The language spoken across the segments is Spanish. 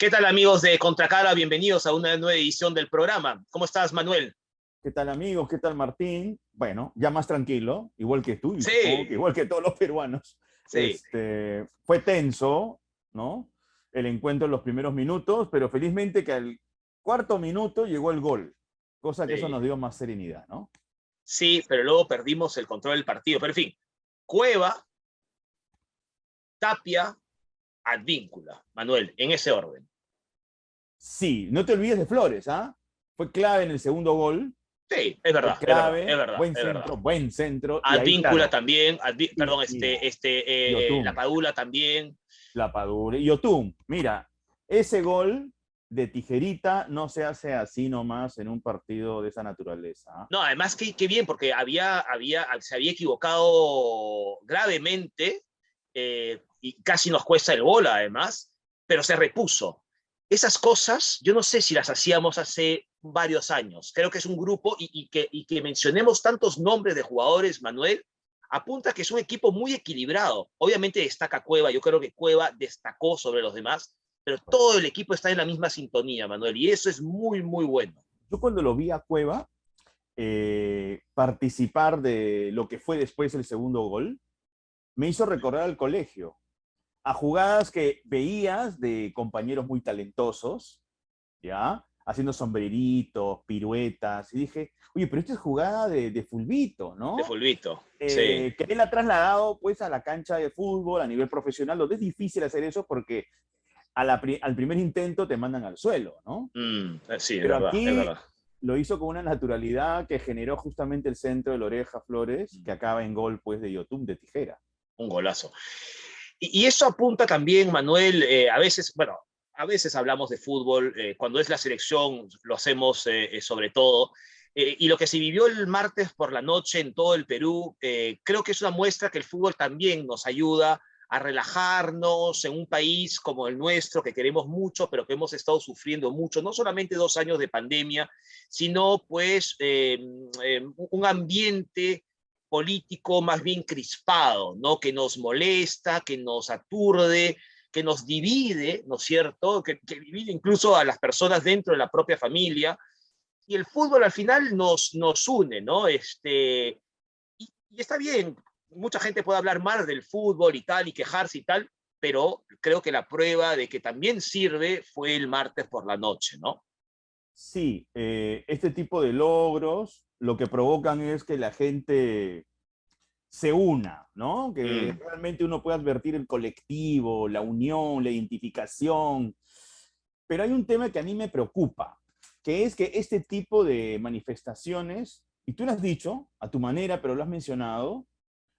¿Qué tal, amigos de Contracara? Bienvenidos a una nueva edición del programa. ¿Cómo estás, Manuel? ¿Qué tal, amigos? ¿Qué tal, Martín? Bueno, ya más tranquilo, igual que tú y supongo que Sí, igual que todos los peruanos. sí, Fue tenso, ¿no? El encuentro en los primeros minutos, pero felizmente que al cuarto minuto llegó el gol, cosa que eso sí. nos dio más serenidad, ¿no? Sí, pero luego perdimos el control del partido. Pero en fin, Cueva, Tapia, Advíncula, Manuel, en ese orden. Sí, no te olvides de Flores, ¿ah? Fue clave en el segundo gol, Sí, es fue verdad, es verdad, es clave, verdad, es verdad. buen centro, y ahí, Advíncula claro, también, perdón, y La Yotun. Padula también. La Padula. Y Yotun, mira, ese gol de tijerita no se hace así nomás en un partido de esa naturaleza. ¿Ah? No, además, qué bien, porque se había equivocado gravemente y casi nos cuesta el gol, además, pero se repuso. Esas cosas, yo no sé si las hacíamos hace varios años. Creo que es un grupo y que mencionemos tantos nombres de jugadores, Manuel, apunta que es un equipo muy equilibrado. Obviamente destaca Cueva, yo creo que Cueva destacó sobre los demás, pero todo el equipo está en la misma sintonía, Manuel, y eso es muy, muy bueno. Yo cuando lo vi a Cueva participar de lo que fue después el segundo gol, me hizo recordar al colegio, a jugadas que veías de compañeros muy talentosos, ¿ya? Haciendo sombreritos, piruetas, y dije, oye, pero esta es jugada de fulbito, De ¿no? Fulvito, sí. Que él ha trasladado pues a la cancha de fútbol a nivel profesional, donde es difícil hacer eso porque al primer intento te mandan al suelo, ¿no? Sí, es Pero verdad, es aquí verdad. lo hizo con una naturalidad que generó justamente el centro de la Oreja Flores, que acaba en gol pues de Yotun de tijera. Un golazo. Y eso apunta también, Manuel, a veces, bueno, a veces hablamos de fútbol, cuando es la selección lo hacemos sobre todo, y lo que se vivió el martes por la noche en todo el Perú, creo que es una muestra que el fútbol también nos ayuda a relajarnos en un país como el nuestro, que queremos mucho, pero que hemos estado sufriendo mucho, no solamente 2 años de pandemia, sino pues un ambiente político más bien crispado, ¿no? Que nos molesta, que nos aturde, que nos divide, ¿no es cierto? Que divide incluso a las personas dentro de la propia familia. Y el fútbol al final nos une, ¿no? Y está bien, mucha gente puede hablar mal del fútbol y tal, y quejarse y tal, pero creo que la prueba de que también sirve fue el martes por la noche, ¿no? Sí, este tipo de logros lo que provocan es que la gente se una, ¿no? Que Mm, realmente uno pueda advertir el colectivo, la unión, la identificación. Pero hay un tema que a mí me preocupa, que es que este tipo de manifestaciones, y tú lo has dicho a tu manera, pero lo has mencionado,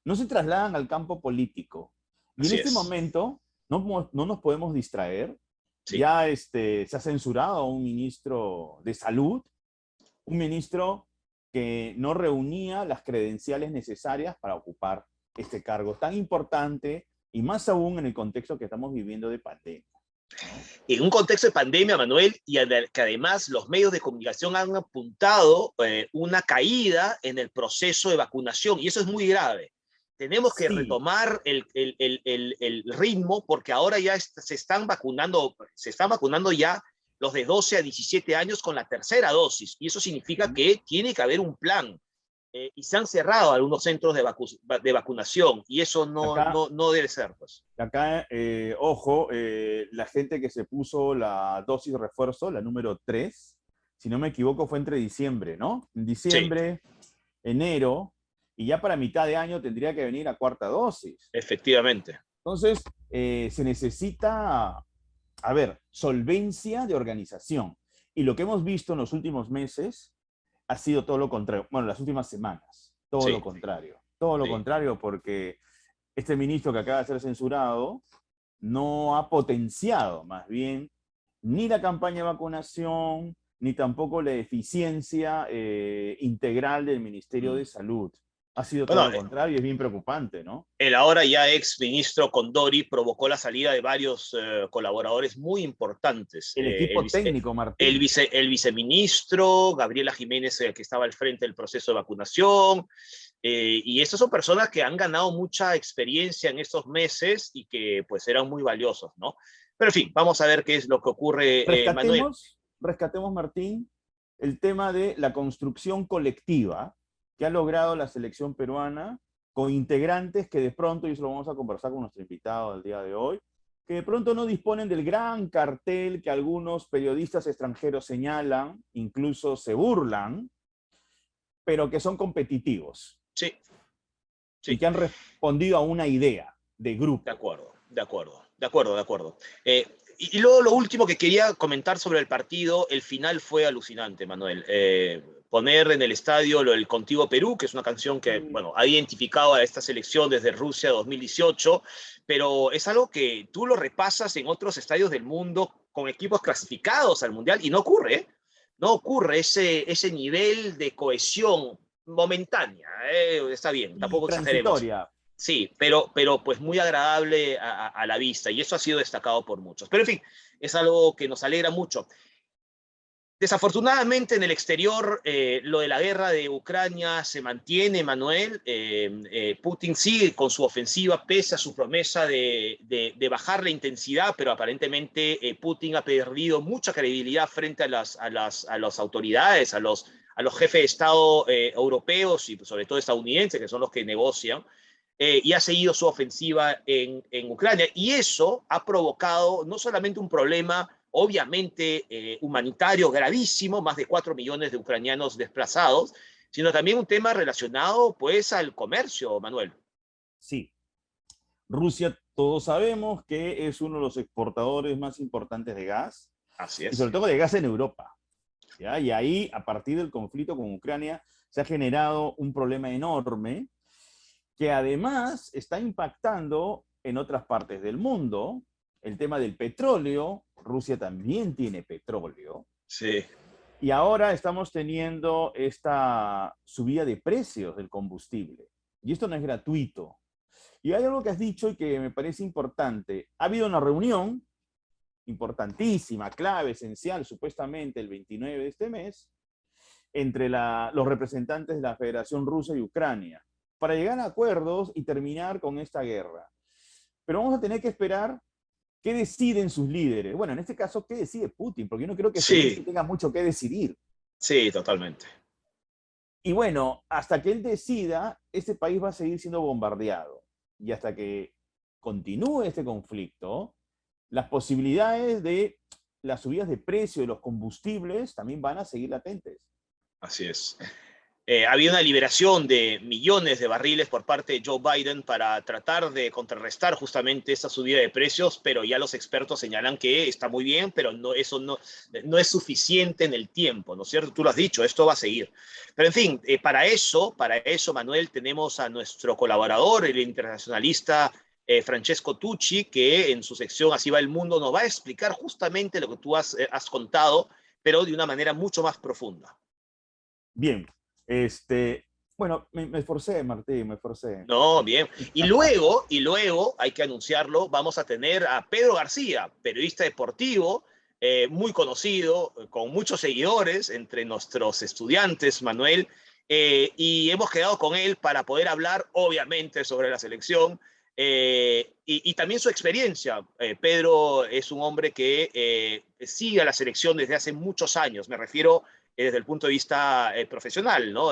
no se trasladan al campo político. Y en así este es, momento no nos podemos distraer. sí. Ya se ha censurado a un ministro de salud, un ministro que no reunía las credenciales necesarias para ocupar este cargo tan importante y más aún en el contexto que estamos viviendo de pandemia, ¿no? En un contexto de pandemia, Manuel, y que además los medios de comunicación han apuntado una caída en el proceso de vacunación, y eso es muy grave. Tenemos que Sí, retomar el ritmo porque ahora ya se están vacunando ya los de 12 a 17 años con la tercera dosis, y eso significa que tiene que haber un plan. Y se han cerrado algunos centros de vacunación, y eso acá no debe ser, pues. Acá, ojo, la gente que se puso la dosis de refuerzo, la número 3, si no me equivoco, fue entre diciembre, ¿no? En Sí, diciembre, enero, y ya para mitad de año tendría que venir la cuarta dosis. efectivamente. Entonces, se necesita, a ver, solvencia de organización. Y lo que hemos visto en los últimos meses ha sido todo lo contrario. Bueno, las últimas semanas, todo lo Sí, contrario. Todo lo sí. contrario, porque este ministro que acaba de ser censurado no ha potenciado más bien ni la campaña de vacunación, ni tampoco la eficiencia integral del Ministerio Mm. de Salud. Ha sido todo Bueno, lo contrario y es bien preocupante, ¿no? el ahora ya ex ministro Condori provocó la salida de varios colaboradores muy importantes. El equipo técnico, Martín. El viceministro, Gabriela Jiménez, que estaba al frente del proceso de vacunación, y estas son personas que han ganado mucha experiencia en estos meses y que pues eran muy valiosos, ¿no? Pero en fin, vamos a ver qué es lo que ocurre, Manuel. Rescatemos, Martín, el tema de la construcción colectiva que ha logrado la selección peruana con integrantes que de pronto, y eso lo vamos a conversar con nuestro invitado del día de hoy, que de pronto no disponen del gran cartel que algunos periodistas extranjeros señalan, incluso se burlan, pero que son competitivos. Sí, sí. Y que han respondido a una idea de grupo. De acuerdo, de acuerdo, de acuerdo, de acuerdo. Y luego lo último que quería comentar sobre el partido, el final fue alucinante, Manuel. Poner en el estadio lo del Contigo Perú, que es una canción que, bueno, ha identificado a esta selección desde Rusia 2018, pero es algo que tú lo repasas en otros estadios del mundo con equipos clasificados al Mundial y no ocurre, ¿eh? No ocurre ese nivel de cohesión momentánea, está bien, tampoco exageremos. Transitoria. Sí, pero pues muy agradable a la vista y eso ha sido destacado por muchos. Pero en fin, es algo que nos alegra mucho. Desafortunadamente en el exterior lo de la guerra de Ucrania se mantiene, Manuel. Putin sigue con su ofensiva pese a su promesa de bajar la intensidad, pero aparentemente Putin ha perdido mucha credibilidad frente a las autoridades, a los jefes de Estado europeos y sobre todo estadounidenses, que son los que negocian. Y ha seguido su ofensiva en Ucrania. Y eso ha provocado no solamente un problema, obviamente, humanitario gravísimo, más de 4 millones de ucranianos desplazados, sino también un tema relacionado, pues, al comercio, Manuel. Sí. Rusia, todos sabemos que es uno de los exportadores más importantes de gas. Así es. Y sobre todo de gas en Europa. ¿Ya? Y ahí, a partir del conflicto con Ucrania, se ha generado un problema enorme que además está impactando en otras partes del mundo. El tema del petróleo, Rusia también tiene petróleo. Sí. Y ahora estamos teniendo esta subida de precios del combustible. Y esto no es gratuito. Y hay algo que has dicho y que me parece importante. Ha habido una reunión importantísima, clave, esencial, supuestamente el 29 de este mes, entre los representantes de la Federación Rusa y Ucrania, para llegar a acuerdos y terminar con esta guerra. Pero vamos a tener que esperar qué deciden sus líderes. Bueno, en este caso, ¿qué decide Putin? Porque yo no creo que Zelensky tenga mucho que decidir. Sí, totalmente. Y bueno, hasta que él decida, este país va a seguir siendo bombardeado. Y hasta que continúe este conflicto, las posibilidades de las subidas de precio de los combustibles también van a seguir latentes. Así es. Había una liberación de millones de barriles por parte de Joe Biden para tratar de contrarrestar justamente esa subida de precios, pero ya los expertos señalan que está muy bien, pero eso no es suficiente en el tiempo, ¿no es cierto? Tú lo has dicho, esto va a seguir. Pero en fin, para eso, Manuel, tenemos a nuestro colaborador, el internacionalista Francesco Tucci, que en su sección Así va el mundo nos va a explicar justamente lo que tú has contado, pero de una manera mucho más profunda. Bien. Bueno, me esforcé, Martín, me esforcé. No, bien. Y luego, hay que anunciarlo, vamos a tener a Pedro García, periodista deportivo, muy conocido, con muchos seguidores entre nuestros estudiantes, Manuel, y hemos quedado con él para poder hablar, obviamente, sobre la selección y también su experiencia. Pedro es un hombre que sigue a la selección desde hace muchos años, me refiero desde el punto de vista profesional, ¿no?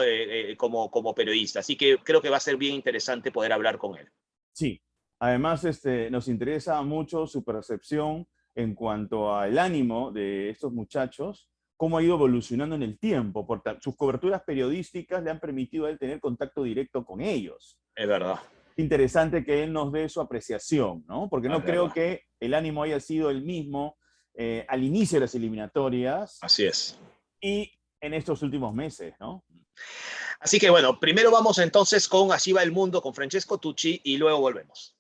Como periodista. Así que creo que va a ser bien interesante poder hablar con él. Sí, además nos interesa mucho su percepción en cuanto al ánimo de estos muchachos, cómo ha ido evolucionando en el tiempo, porque sus coberturas periodísticas le han permitido a él tener contacto directo con ellos. Es verdad. Interesante que él nos dé su apreciación, ¿no? Porque no creo verdad. que el ánimo haya sido el mismo al inicio de las eliminatorias. Así es. Y en estos últimos meses, ¿no? Así que bueno, primero vamos entonces con Así va el mundo con Francesco Tucci y luego volvemos.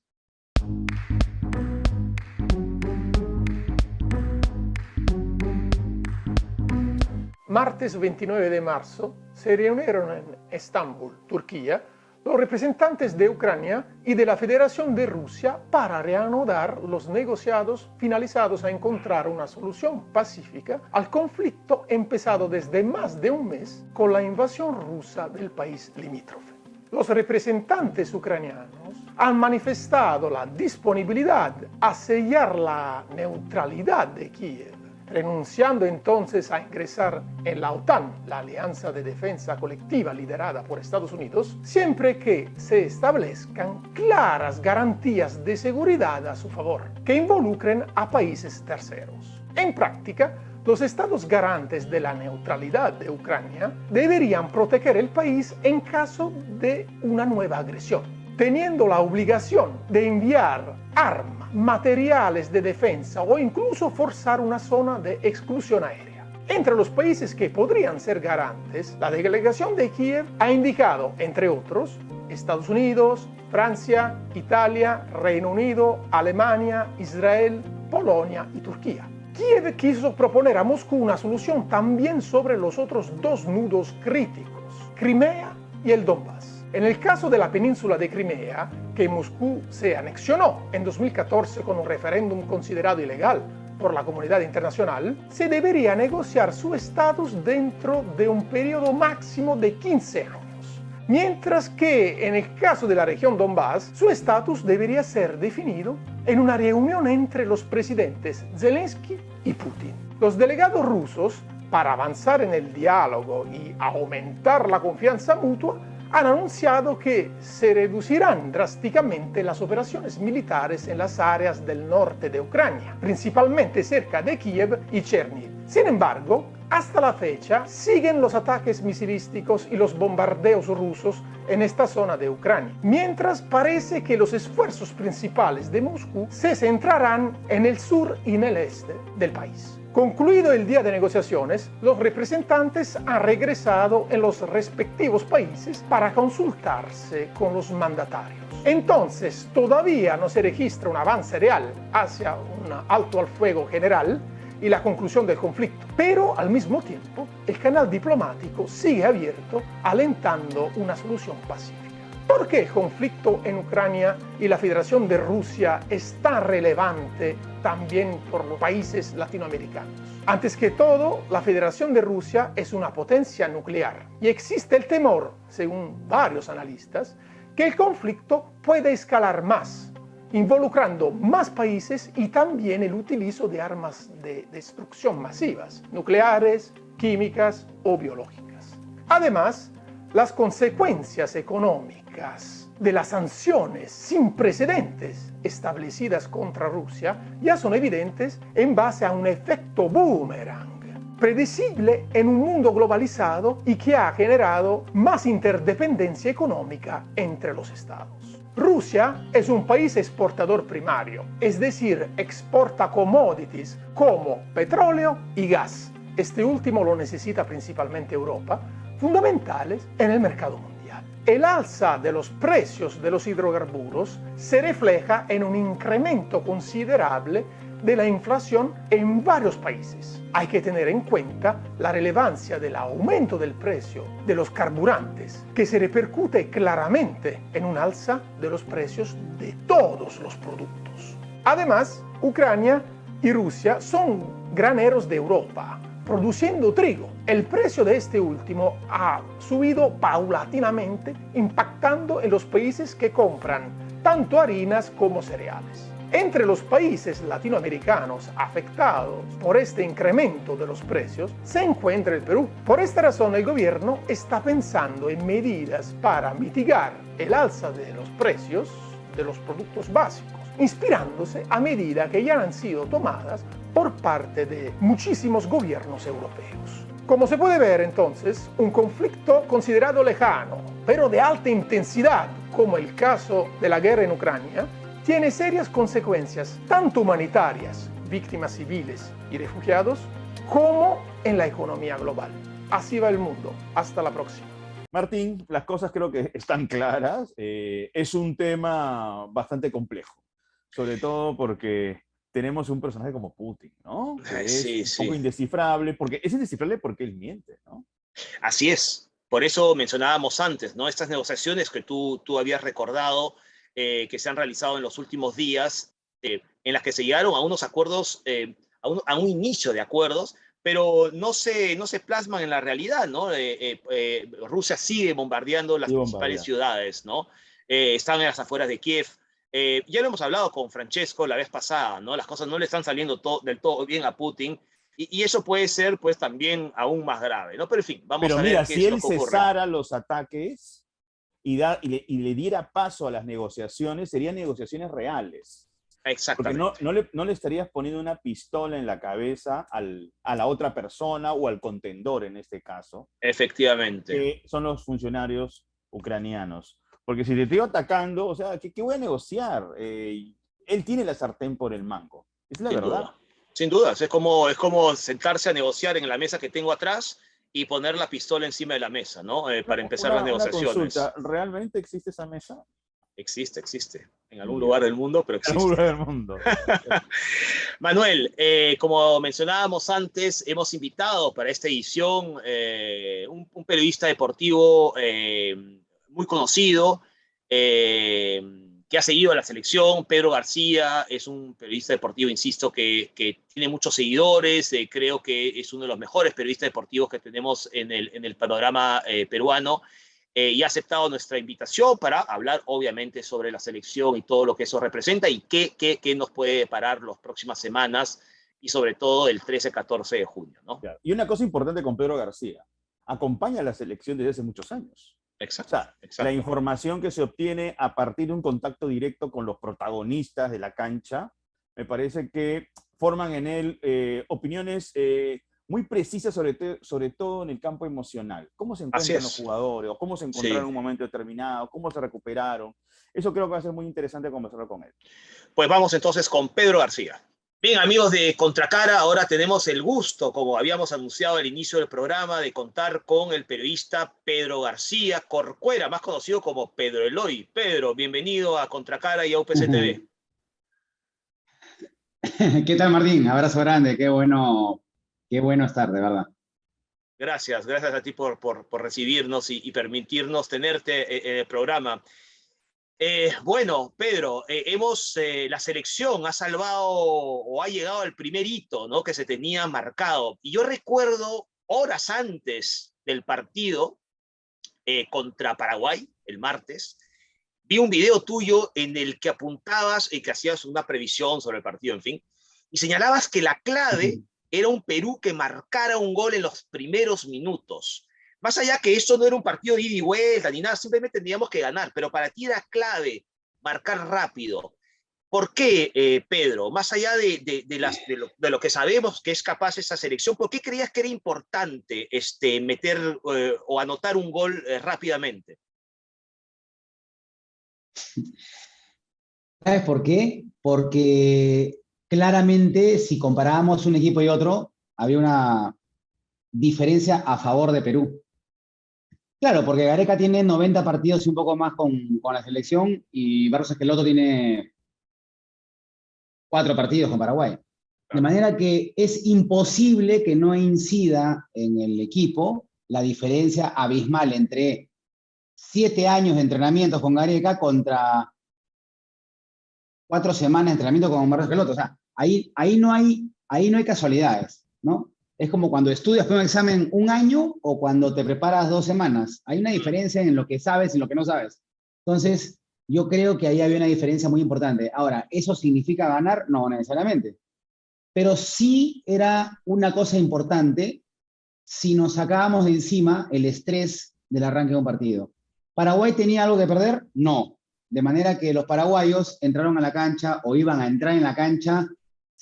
Martes 29 de marzo se reunieron en Estambul, Turquía, los representantes de Ucrania y de la Federación de Rusia para reanudar los negociados finalizados a encontrar una solución pacífica al conflicto empezado desde más de un mes con la invasión rusa del país limítrofe. Los representantes ucranianos han manifestado la disponibilidad a sellar la neutralidad de Kiev, renunciando entonces a ingresar en la OTAN, la Alianza de Defensa Colectiva liderada por Estados Unidos, siempre que se establezcan claras garantías de seguridad a su favor, que involucren a países terceros. En práctica, los estados garantes de la neutralidad de Ucrania deberían proteger el país en caso de una nueva agresión, teniendo la obligación de enviar armas, materiales de defensa o incluso forzar una zona de exclusión aérea. Entre los países que podrían ser garantes, la delegación de Kiev ha indicado, entre otros, Estados Unidos, Francia, Italia, Reino Unido, Alemania, Israel, Polonia y Turquía. Kiev quiso proponer a Moscú una solución también sobre los otros dos nudos críticos, Crimea y el Donbass. En el caso de la península de Crimea, que Moscú se anexionó en 2014 con un referéndum considerado ilegal por la comunidad internacional, se debería negociar su estatus dentro de un periodo máximo de 15 años. Mientras que en el caso de la región Donbass, su estatus debería ser definido en una reunión entre los presidentes Zelensky y Putin. Los delegados rusos, para avanzar en el diálogo y aumentar la confianza mutua, han anunciado que se reducirán drásticamente las operaciones militares en las áreas del norte de Ucrania, principalmente cerca de Kiev y Chernihiv. Sin embargo, hasta la fecha siguen los ataques misilísticos y los bombardeos rusos en esta zona de Ucrania, mientras parece que los esfuerzos principales de Moscú se centrarán en el sur y en el este del país. Concluido el día de negociaciones, los representantes han regresado en los respectivos países para consultarse con los mandatarios. Entonces, todavía no se registra un avance real hacia un alto al fuego general y la conclusión del conflicto, pero al mismo tiempo el canal diplomático sigue abierto, alentando una solución pacífica. ¿Por qué el conflicto en Ucrania y la Federación de Rusia es tan relevante también por los países latinoamericanos? Antes que todo, la Federación de Rusia es una potencia nuclear y existe el temor, según varios analistas, que el conflicto puede escalar más, involucrando más países y también el utilizo de armas de destrucción masivas, nucleares, químicas o biológicas. Además, las consecuencias económicas de las sanciones sin precedentes establecidas contra Rusia ya son evidentes en base a un efecto boomerang, predecible en un mundo globalizado y que ha generado más interdependencia económica entre los estados. Rusia es un país exportador primario, es decir, exporta commodities como petróleo y gas. Este último lo necesita principalmente Europa, fundamentales en el mercado mundial. El alza de los precios de los hidrocarburos se refleja en un incremento considerable de la inflación en varios países. Hay que tener en cuenta la relevancia del aumento del precio de los carburantes, que se repercute claramente en un alza de los precios de todos los productos. Además, Ucrania y Rusia son graneros de Europa, produciendo trigo. El precio de este último ha subido paulatinamente, impactando en los países que compran tanto harinas como cereales. Entre los países latinoamericanos afectados por este incremento de los precios se encuentra el Perú. Por esta razón, el gobierno está pensando en medidas para mitigar el alza de los precios de los productos básicos, inspirándose a medidas que ya han sido tomadas por parte de muchísimos gobiernos europeos. Como se puede ver entonces, un conflicto considerado lejano, pero de alta intensidad, como el caso de la guerra en Ucrania, tiene serias consecuencias, tanto humanitarias, víctimas civiles y refugiados, como en la economía global. Así va el mundo. Hasta la próxima. Martín, las cosas creo que están claras. Es un tema bastante complejo, sobre todo porque tenemos un personaje como Putin, ¿no? Que es un poco indescifrable, porque es indescifrable porque él miente, ¿no? Así es. Por eso mencionábamos antes, ¿no? Estas negociaciones que tú habías recordado, que se han realizado en los últimos días, en las que se llegaron a unos acuerdos, a un inicio de acuerdos, pero no se plasman en la realidad, ¿no? Rusia sigue bombardeando las principales ciudades, ¿no? están en las afueras de Kiev. Ya lo hemos hablado con Francesco la vez pasada, ¿no? Las cosas no le están saliendo del todo bien a Putin, y eso puede ser, pues, también aún más grave, ¿no? Pero, en fin, vamos Pero a ver mira, qué si es lo él que ocurre. cesara los ataques y le diera paso a las negociaciones, serían negociaciones reales. Porque Exactamente. no le estarías poniendo una pistola en la cabeza a la otra persona o al contendor en este caso, Efectivamente. que son los funcionarios ucranianos. Porque si te estoy atacando, o sea, ¿qué voy a negociar? Él tiene la sartén por el mango. Es la Sin verdad. duda. Sin dudas. Es como sentarse a negociar en la mesa que tengo atrás y poner la pistola encima de la mesa, ¿no? Para empezar las Una negociaciones. consulta, ¿realmente existe esa mesa? Existe. En algún lugar del mundo, pero En algún existe. lugar del mundo. Manuel, como mencionábamos antes, hemos invitado para esta edición un periodista deportivo muy conocido, que ha seguido a la selección. Pedro García es un periodista deportivo, insisto, que tiene muchos seguidores. Creo que es uno de los mejores periodistas deportivos que tenemos en el panorama peruano. Y ha aceptado nuestra invitación para hablar, obviamente, sobre la selección y todo lo que eso representa y qué nos puede deparar las próximas semanas y sobre todo el 13-14 de junio, ¿no? Claro. Y una cosa importante con Pedro García, acompaña a la selección desde hace muchos años. Exacto, O sea, exacto. la información que se obtiene a partir de un contacto directo con los protagonistas de la cancha, me parece que forman en él opiniones muy precisas, sobre todo en el campo emocional. ¿Cómo se encuentran los jugadores? ¿O cómo se encontraron en un momento determinado? ¿Cómo se recuperaron? Eso creo que va a ser muy interesante conversarlo con él. Pues vamos entonces con Pedro García. Bien, amigos de Contracara, ahora tenemos el gusto, como habíamos anunciado al inicio del programa, de contar con el periodista Pedro García Corcuera, más conocido como Pedro Eloy. Pedro, bienvenido a Contracara y a UPC TV. ¿Qué tal, Martín? Abrazo grande, qué bueno estar, de verdad. Gracias a ti por recibirnos y permitirnos tenerte en el programa. Bueno, Pedro, la selección ha salvado o ha llegado al primer hito, ¿no?, que se tenía marcado. Y yo recuerdo horas antes del partido contra Paraguay, el martes, vi un video tuyo en el que apuntabas y que hacías una previsión sobre el partido, en fin, y señalabas que la clave era un Perú que marcara un gol en los primeros minutos. Más allá que esto no era un partido de ida y vuelta ni nada, simplemente tendríamos que ganar, pero para ti era clave marcar rápido. ¿Por qué, Pedro? Más allá de lo que sabemos que es capaz esa selección, ¿por qué creías que era importante meter o anotar un gol rápidamente? ¿Sabes por qué? Porque claramente, si comparábamos un equipo y otro, había una diferencia a favor de Perú. Claro, porque Gareca tiene 90 partidos y un poco más con la selección, y Barros Esqueloto tiene 4 partidos con Paraguay. De manera que es imposible que no incida en el equipo la diferencia abismal entre 7 años de entrenamiento con Gareca contra 4 semanas de entrenamiento con Barros Esqueloto. O sea, ahí no hay casualidades, ¿no? Es como cuando estudias para un examen un año o cuando te preparas 2 semanas. Hay una diferencia en lo que sabes y en lo que no sabes. Entonces, yo creo que ahí había una diferencia muy importante. Ahora, ¿eso significa ganar? No necesariamente. Pero sí era una cosa importante si nos sacábamos de encima el estrés del arranque de un partido. ¿Paraguay tenía algo que perder? No. De manera que los paraguayos entraron a la cancha o iban a entrar en la cancha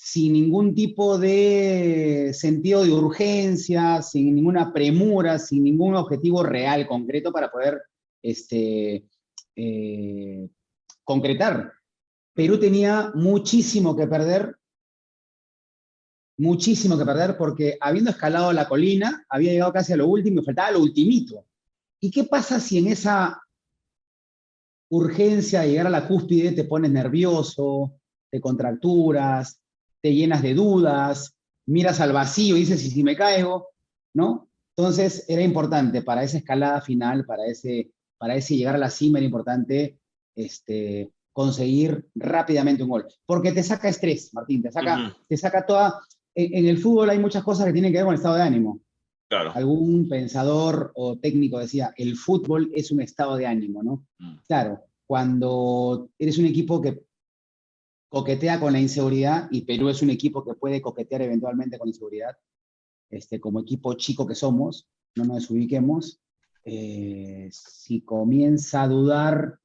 sin ningún tipo de sentido de urgencia, sin ninguna premura, sin ningún objetivo real, concreto para poder concretar. Perú tenía muchísimo que perder porque habiendo escalado la colina, había llegado casi a lo último y faltaba lo ultimito. ¿Y qué pasa si en esa urgencia de llegar a la cúspide te pones nervioso, te contracturas, te llenas de dudas, miras al vacío y dices, ¿y si me caigo? ¿No? Entonces era importante para esa escalada final, para ese llegar a la cima, era importante conseguir rápidamente un gol. Porque te saca estrés, Martín, te saca toda... En el fútbol hay muchas cosas que tienen que ver con el estado de ánimo. Claro. Algún pensador o técnico decía, el fútbol es un estado de ánimo, ¿no? Claro, cuando eres un equipo que coquetea con la inseguridad, y Perú es un equipo que puede coquetear eventualmente con inseguridad, como equipo chico que somos, no nos desubiquemos, si comienza a dudar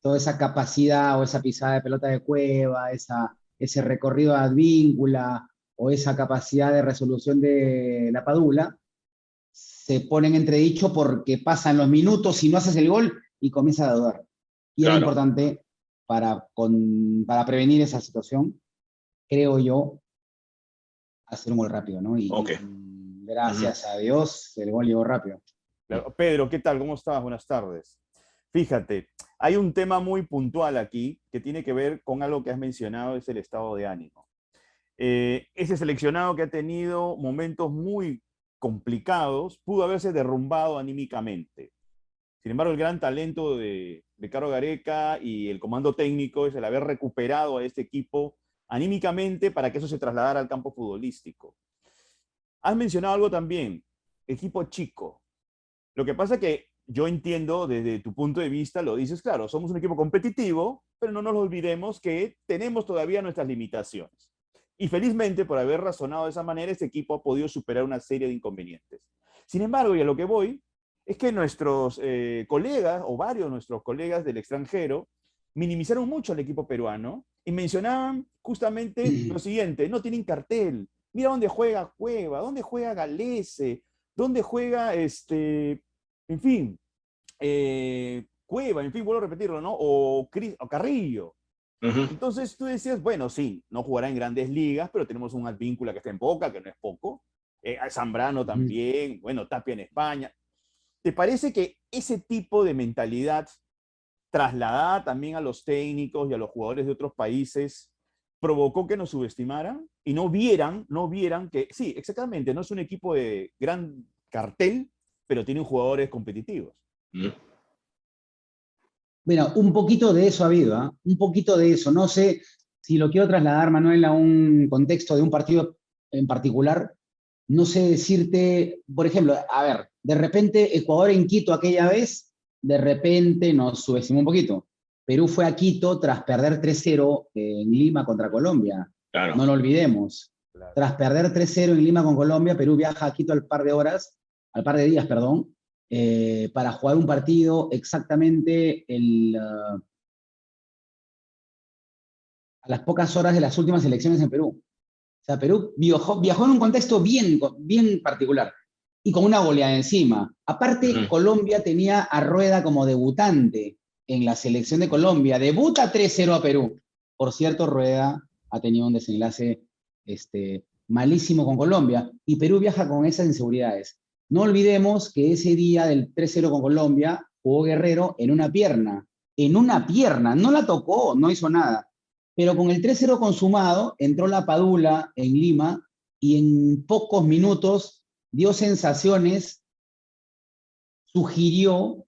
toda esa capacidad o esa pisada de pelota de Cueva, ese recorrido de Advíncula o esa capacidad de resolución de la Padula, se ponen en entredicho porque pasan los minutos y no haces el gol y comienzas a dudar. Y era importante para prevenir esa situación, creo yo, hacer un gol rápido, ¿no? Y gracias a Dios, el gol llegó rápido. Claro. Pedro, ¿qué tal? ¿Cómo estás? Buenas tardes. Fíjate, hay un tema muy puntual aquí que tiene que ver con algo que has mencionado, es el estado de ánimo. Ese seleccionado que ha tenido momentos muy complicados pudo haberse derrumbado anímicamente. Sin embargo, el gran talento de Ricardo Gareca y el comando técnico es el haber recuperado a este equipo anímicamente para que eso se trasladara al campo futbolístico. Has mencionado algo también, equipo chico. Lo que pasa es que yo entiendo desde tu punto de vista, lo dices claro, somos un equipo competitivo, pero no nos olvidemos que tenemos todavía nuestras limitaciones. Y felizmente, por haber razonado de esa manera, este equipo ha podido superar una serie de inconvenientes. Sin embargo, y a lo que voy, es que nuestros colegas, o varios de nuestros colegas del extranjero, minimizaron mucho al equipo peruano y mencionaban justamente lo siguiente: no tienen cartel. Mira dónde juega Cueva, dónde juega Galese, dónde juega, en fin, Cueva, en fin, vuelvo a repetirlo, ¿no? O Carrillo. Entonces tú decías, bueno, sí, no jugará en grandes ligas, pero tenemos un Advíncula que está en Boca, que no es poco. Zambrano también, bueno, Tapia en España. ¿Te parece que ese tipo de mentalidad trasladada también a los técnicos y a los jugadores de otros países provocó que nos subestimaran y no vieran que, sí, exactamente, no es un equipo de gran cartel, pero tiene jugadores competitivos? Bueno, un poquito de eso ha habido, ¿eh? Un poquito de eso. No sé si lo quiero trasladar, Manuel, a un contexto de un partido en particular. No sé decirte, por ejemplo, a ver, de repente Ecuador en Quito aquella vez, de repente nos subestimó un poquito. Perú fue a Quito tras perder 3-0 en Lima contra Colombia. Claro. No lo olvidemos. Claro. Tras perder 3-0 en Lima con Colombia, Perú viaja a Quito al par de días, para jugar un partido exactamente a las pocas horas de las últimas elecciones en Perú. O sea, Perú viajó en un contexto bien particular y con una goleada encima. Aparte, Colombia tenía a Rueda como debutante en la selección de Colombia. Debuta 3-0 a Perú. Por cierto, Rueda ha tenido un desenlace malísimo con Colombia y Perú viaja con esas inseguridades. No olvidemos que ese día del 3-0 con Colombia jugó Guerrero en una pierna, no la tocó, no hizo nada. Pero con el 3-0 consumado, entró la Padula en Lima y en pocos minutos dio sensaciones, sugirió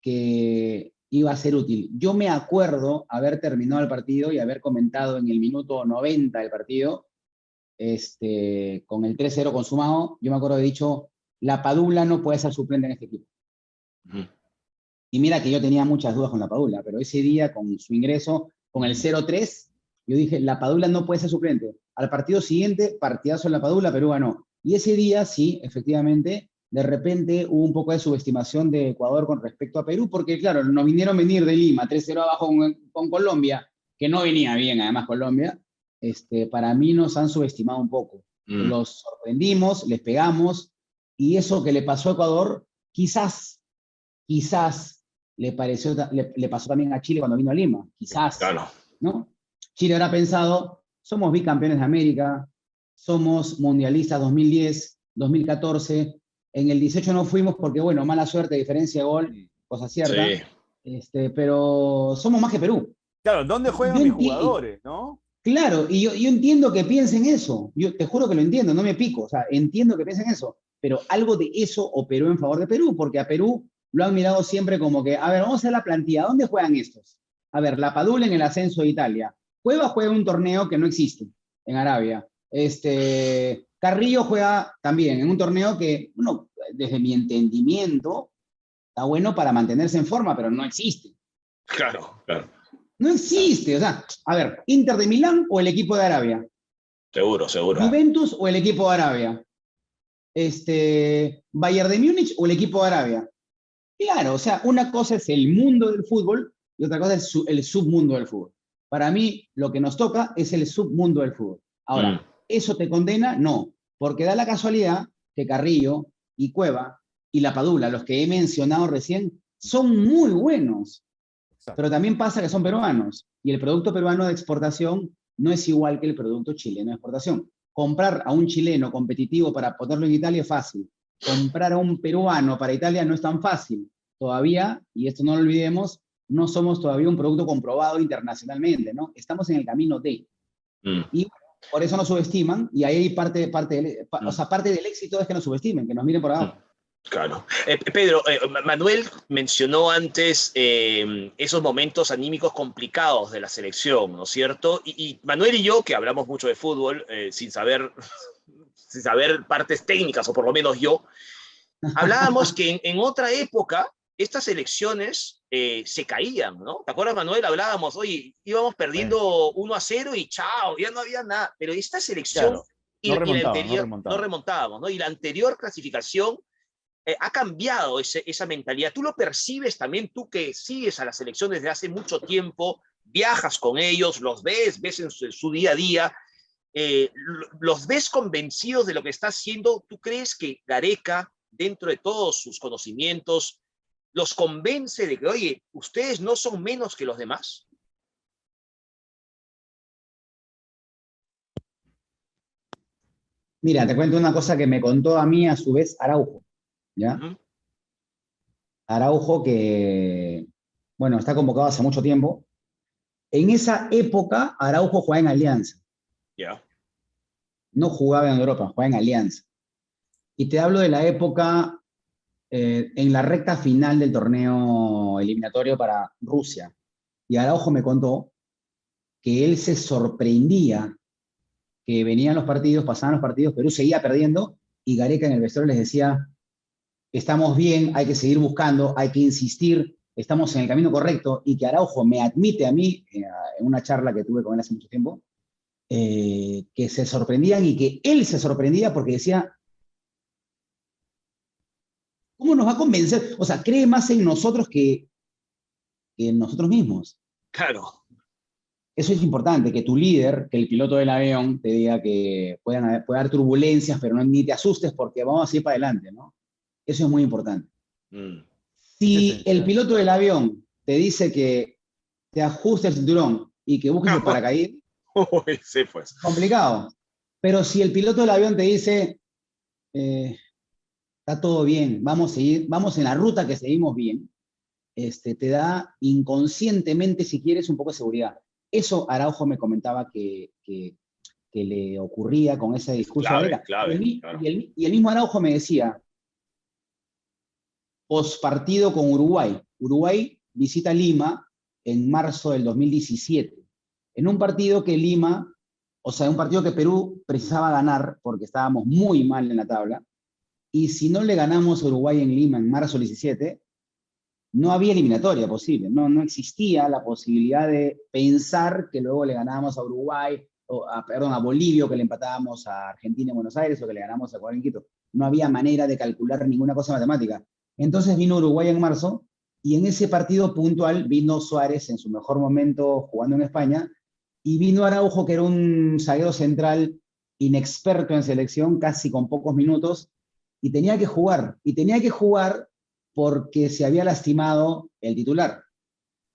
que iba a ser útil. Yo me acuerdo haber terminado el partido y haber comentado en el minuto 90 del partido, con el 3-0 consumado, yo me acuerdo de dicho, la Padula no puede ser suplente en este equipo. Y mira que yo tenía muchas dudas con la Padula, pero ese día con su ingreso, con el 0-3, yo dije, la Padula no puede ser suplente. Al partido siguiente, partidazo en la Padula, Perú ganó. Y ese día, sí, efectivamente, de repente hubo un poco de subestimación de Ecuador con respecto a Perú, porque claro, nos vinieron de Lima, 3-0 abajo con Colombia, que no venía bien además Colombia. Para mí nos han subestimado un poco. Los sorprendimos, les pegamos, y eso que le pasó a Ecuador, quizás le pasó también a Chile cuando vino a Lima, quizás, Claro. ¿no? Chile habrá pensado, somos bicampeones de América, somos mundialistas 2010, 2014, en el 18 no fuimos porque, bueno, mala suerte, diferencia de gol, cosa cierta, Sí. pero somos más que Perú. Claro, ¿dónde juegan mis jugadores, no? Claro, y yo entiendo que piensen eso, yo te juro que lo entiendo, no me pico, o sea, entiendo que piensen eso, pero algo de eso operó en favor de Perú, porque a Perú lo han mirado siempre como que, a ver, vamos a hacer la plantilla, ¿dónde juegan estos? A ver, la Padula en el ascenso de Italia, Cueva juega un torneo que no existe en Arabia, Carrillo juega también en un torneo que, bueno, desde mi entendimiento, está bueno para mantenerse en forma, pero no existe. Claro, claro. No existe. O sea, a ver, Inter de Milán o el equipo de Arabia. Seguro, seguro. Juventus o el equipo de Arabia. Bayern de Múnich o el equipo de Arabia. Claro, o sea, una cosa es el mundo del fútbol y otra cosa es el submundo del fútbol. Para mí, lo que nos toca es el submundo del fútbol. Ahora, ¿eso te condena? No, porque da la casualidad que Carrillo y Cueva y La Padula, los que he mencionado recién, son muy buenos. Exacto. Pero también pasa que son peruanos y el producto peruano de exportación no es igual que el producto chileno de exportación. Comprar a un chileno competitivo para ponerlo en Italia es fácil. Comprar a un peruano para Italia no es tan fácil. Todavía, y esto no lo olvidemos, no somos todavía un producto comprobado internacionalmente, ¿no? Estamos en el camino de. Y por eso nos subestiman, y ahí hay parte del éxito es que nos subestimen, que nos miren por abajo. Claro. Pedro, Manuel mencionó antes esos momentos anímicos complicados de la selección, ¿no es cierto? Y Manuel y yo, que hablamos mucho de fútbol, sin saber partes técnicas, o por lo menos yo, hablábamos que en otra época estas elecciones se caían, ¿no? ¿Te acuerdas, Manuel? Hablábamos, oye, íbamos perdiendo 1-0 y chao, ya no había nada. Pero esta selección Claro, no remontaban. no remontábamos, ¿no? Y la anterior clasificación ha cambiado esa mentalidad. Tú lo percibes también, tú que sigues a la selección desde hace mucho tiempo, viajas con ellos, los ves en su día a día, los ves convencidos de lo que está haciendo. ¿Tú crees que Gareca, dentro de todos sus conocimientos, los convence de que, oye, ustedes no son menos que los demás? Mira, te cuento una cosa que me contó a mí a su vez Araujo, ¿ya? Araujo que, bueno, está convocado hace mucho tiempo. En esa época, Araujo jugaba en Alianza. Ya. No jugaba en Europa, jugaba en Alianza. Y te hablo de la época en la recta final del torneo eliminatorio para Rusia. Y Araujo me contó que él se sorprendía que venían los partidos, pasaban los partidos, Perú seguía perdiendo y Gareca en el vestuario les decía, estamos bien, hay que seguir buscando, hay que insistir, estamos en el camino correcto, y que Araujo me admite a mí, en una charla que tuve con él hace mucho tiempo, que se sorprendían y que él se sorprendía porque decía, ¿cómo nos va a convencer? O sea, cree más en nosotros que en nosotros mismos. Claro. Eso es importante, que tu líder, que el piloto del avión, te diga que puede haber turbulencias, pero no, ni te asustes porque vamos a ir para adelante, ¿no? Eso es muy importante. Si el piloto del avión te dice que te ajuste el cinturón y que busques el paracaídas, sí, pues. complicado. Pero si el piloto del avión te dice, está todo bien, vamos en la ruta que seguimos bien, te da inconscientemente, si quieres, un poco de seguridad. Eso Araujo me comentaba que le ocurría con ese discurso. Claro. Y el mismo Araujo me decía, pospartido con Uruguay. Uruguay visita Lima en marzo del 2017. En un partido que Lima, o sea, un partido que Perú precisaba ganar porque estábamos muy mal en la tabla. Y si no le ganamos a Uruguay en Lima en marzo del 17, no había eliminatoria posible, no existía la posibilidad de pensar que luego le ganábamos a Uruguay, a Bolivia, o que le empatábamos a Argentina en Buenos Aires, o que le ganamos a Ecuador en Quito. No había manera de calcular ninguna cosa matemática. Entonces vino Uruguay en marzo, y en ese partido puntual vino Suárez en su mejor momento jugando en España, y vino Araujo, que era un zaguero central inexperto en selección, casi con pocos minutos, y tenía que jugar porque se había lastimado el titular.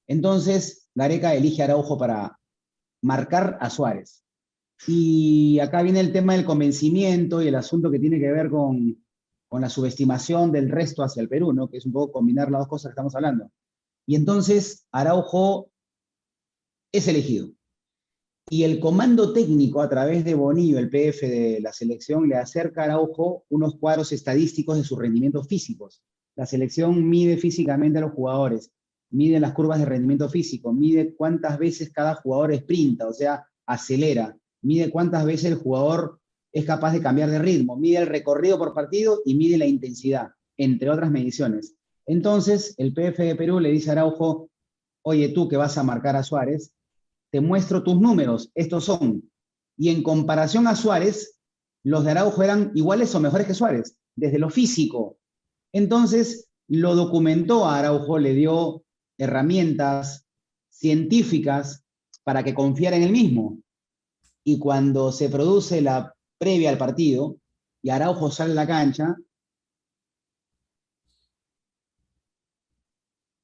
Entonces, Gareca elige a Araujo para marcar a Suárez. Y acá viene el tema del convencimiento y el asunto que tiene que ver con la subestimación del resto hacia el Perú, ¿no? Que es un poco combinar las dos cosas que estamos hablando. Y entonces, Araujo es elegido. Y el comando técnico, a través de Bonillo, el PF de la selección, le acerca a Araujo unos cuadros estadísticos de sus rendimientos físicos. La selección mide físicamente a los jugadores, mide las curvas de rendimiento físico, mide cuántas veces cada jugador sprinta, o sea, acelera, mide cuántas veces el jugador es capaz de cambiar de ritmo, mide el recorrido por partido y mide la intensidad, entre otras mediciones. Entonces, el PF de Perú le dice a Araujo, oye, tú que vas a marcar a Suárez, te muestro tus números, estos son. Y en comparación a Suárez, los de Araujo eran iguales o mejores que Suárez, desde lo físico. Entonces, lo documentó a Araujo, le dio herramientas científicas para que confiara en él mismo. Y cuando se produce la previa al partido y Araujo sale a la cancha,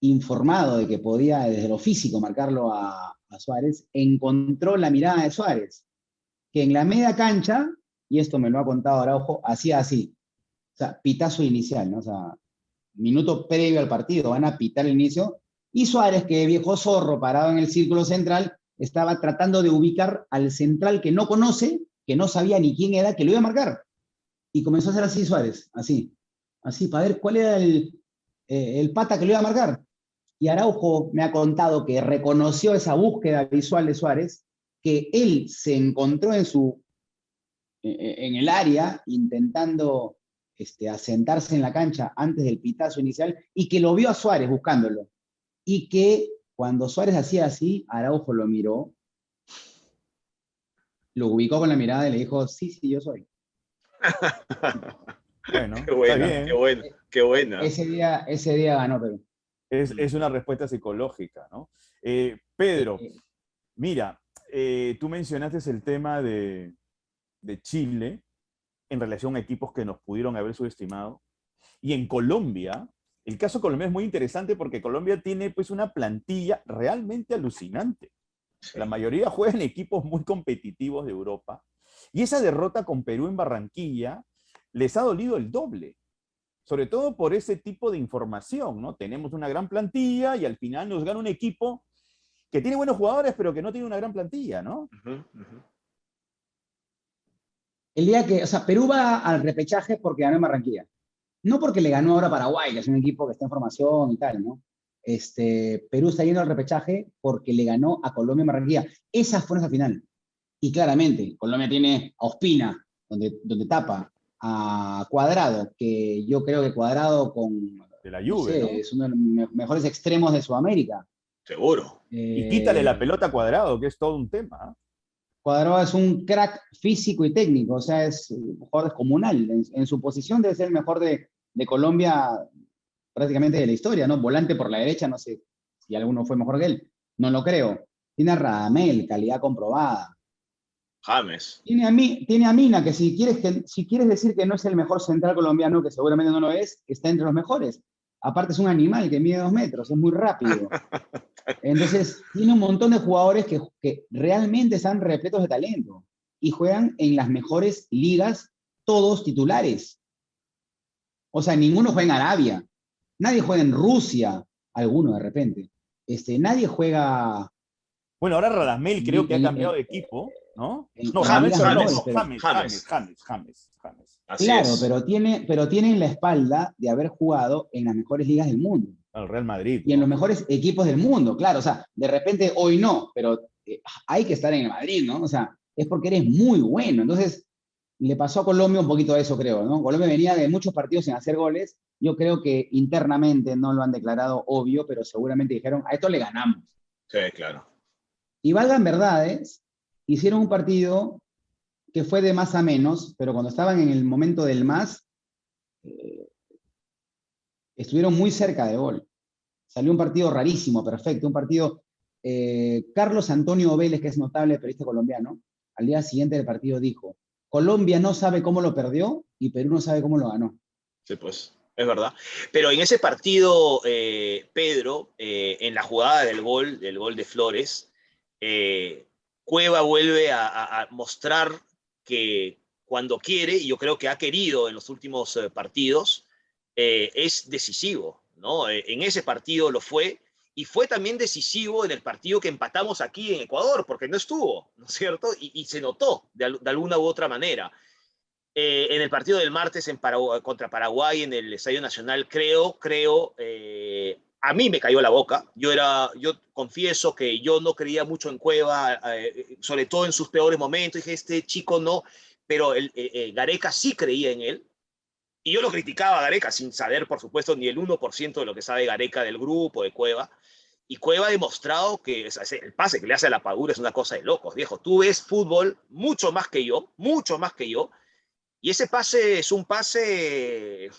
informado de que podía desde lo físico marcarlo a Suárez, encontró la mirada de Suárez, que en la media cancha, y esto me lo ha contado Araujo, hacía así, o sea, pitazo inicial, ¿no? O sea, minuto previo al partido, van a pitar el inicio, y Suárez, que viejo zorro parado en el círculo central, estaba tratando de ubicar al central que no conoce, que no sabía ni quién era, que lo iba a marcar. Y comenzó a hacer así Suárez, así, para ver cuál era el pata que lo iba a marcar. Y Araujo me ha contado que reconoció esa búsqueda visual de Suárez, que él se encontró en el área intentando asentarse en la cancha antes del pitazo inicial y que lo vio a Suárez buscándolo. Y que cuando Suárez hacía así, Araujo lo miró, lo ubicó con la mirada y le dijo, sí, yo soy. Bueno, Qué buena, está bien. qué buena, qué buena. Ese día ganó Perú. Es una respuesta psicológica, ¿no? Pedro, mira, tú mencionaste el tema de Chile en relación a equipos que nos pudieron haber subestimado. Y en Colombia, el caso colombiano es muy interesante porque Colombia tiene pues una plantilla realmente alucinante. Sí. La mayoría juega en equipos muy competitivos de Europa. Y esa derrota con Perú en Barranquilla les ha dolido el doble. Sobre todo por ese tipo de información, ¿no? Tenemos una gran plantilla y al final nos gana un equipo que tiene buenos jugadores, pero que no tiene una gran plantilla, ¿no? El día que, o sea, Perú va al repechaje porque ganó en Barranquilla. No porque le ganó ahora a Paraguay, que es un equipo que está en formación y tal, ¿no? Perú está yendo al repechaje porque le ganó a Colombia en Barranquilla. Esa fue nuestra final. Y claramente, Colombia tiene a Ospina, donde tapa, a Cuadrado, que yo creo que Cuadrado De la Juve, ¿no? es uno de los mejores extremos de Sudamérica. Seguro. Y quítale la pelota a Cuadrado, que es todo un tema. Cuadrado es un crack físico y técnico, o sea, es un jugador descomunal. En su posición debe ser el mejor de Colombia prácticamente de la historia, ¿no? Volante por la derecha, no sé si alguno fue mejor que él, no lo creo. Tiene a Radamel, calidad comprobada. James. Tiene a Mina, que si quieres decir que no es el mejor central colombiano, que seguramente no lo es, está entre los mejores. Aparte es un animal que mide 2 metros, es muy rápido. Entonces, tiene un montón de jugadores que realmente están repletos de talento y juegan en las mejores ligas, todos titulares. O sea, ninguno juega en Arabia, nadie juega en Rusia, alguno de repente. Nadie juega... Bueno, ahora Radamel creo que ha cambiado de equipo, ¿no? No, James. James. Así claro, es. pero tiene en la espalda de haber jugado en las mejores ligas del mundo. El Real Madrid. Y en los mejores equipos del mundo, claro. O sea, de repente hoy no, pero hay que estar en el Madrid, ¿no? O sea, es porque eres muy bueno. Entonces, le pasó a Colombia un poquito eso, creo, ¿no? Colombia venía de muchos partidos sin hacer goles. Yo creo que internamente no lo han declarado obvio, pero seguramente dijeron, a esto le ganamos. Sí, claro. Y valgan verdades, hicieron un partido que fue de más a menos, pero cuando estaban en el momento del más, estuvieron muy cerca de gol. Salió un partido rarísimo, perfecto, un partido... Carlos Antonio Vélez, que es notable periodista colombiano, al día siguiente del partido dijo, Colombia no sabe cómo lo perdió y Perú no sabe cómo lo ganó. Sí, pues, es verdad. Pero en ese partido, Pedro, en la jugada del gol de Flores, Cueva vuelve a mostrar que cuando quiere, y yo creo que ha querido en los últimos partidos, es decisivo, ¿no? En ese partido lo fue, y fue también decisivo en el partido que empatamos aquí en Ecuador, porque no estuvo, ¿no es cierto? Y se notó de alguna u otra manera. En el partido del martes contra Paraguay en el Estadio Nacional, creo, a mí me cayó la boca. Yo confieso que yo no creía mucho en Cueva, sobre todo en sus peores momentos. Dije, este chico no, pero Gareca sí creía en él. Y yo lo criticaba a Gareca sin saber, por supuesto, ni el 1% de lo que sabe Gareca del grupo, de Cueva. Y Cueva ha demostrado que el pase que le hace a la Padula es una cosa de locos, viejo. Tú ves fútbol mucho más que yo, y ese pase es un pase,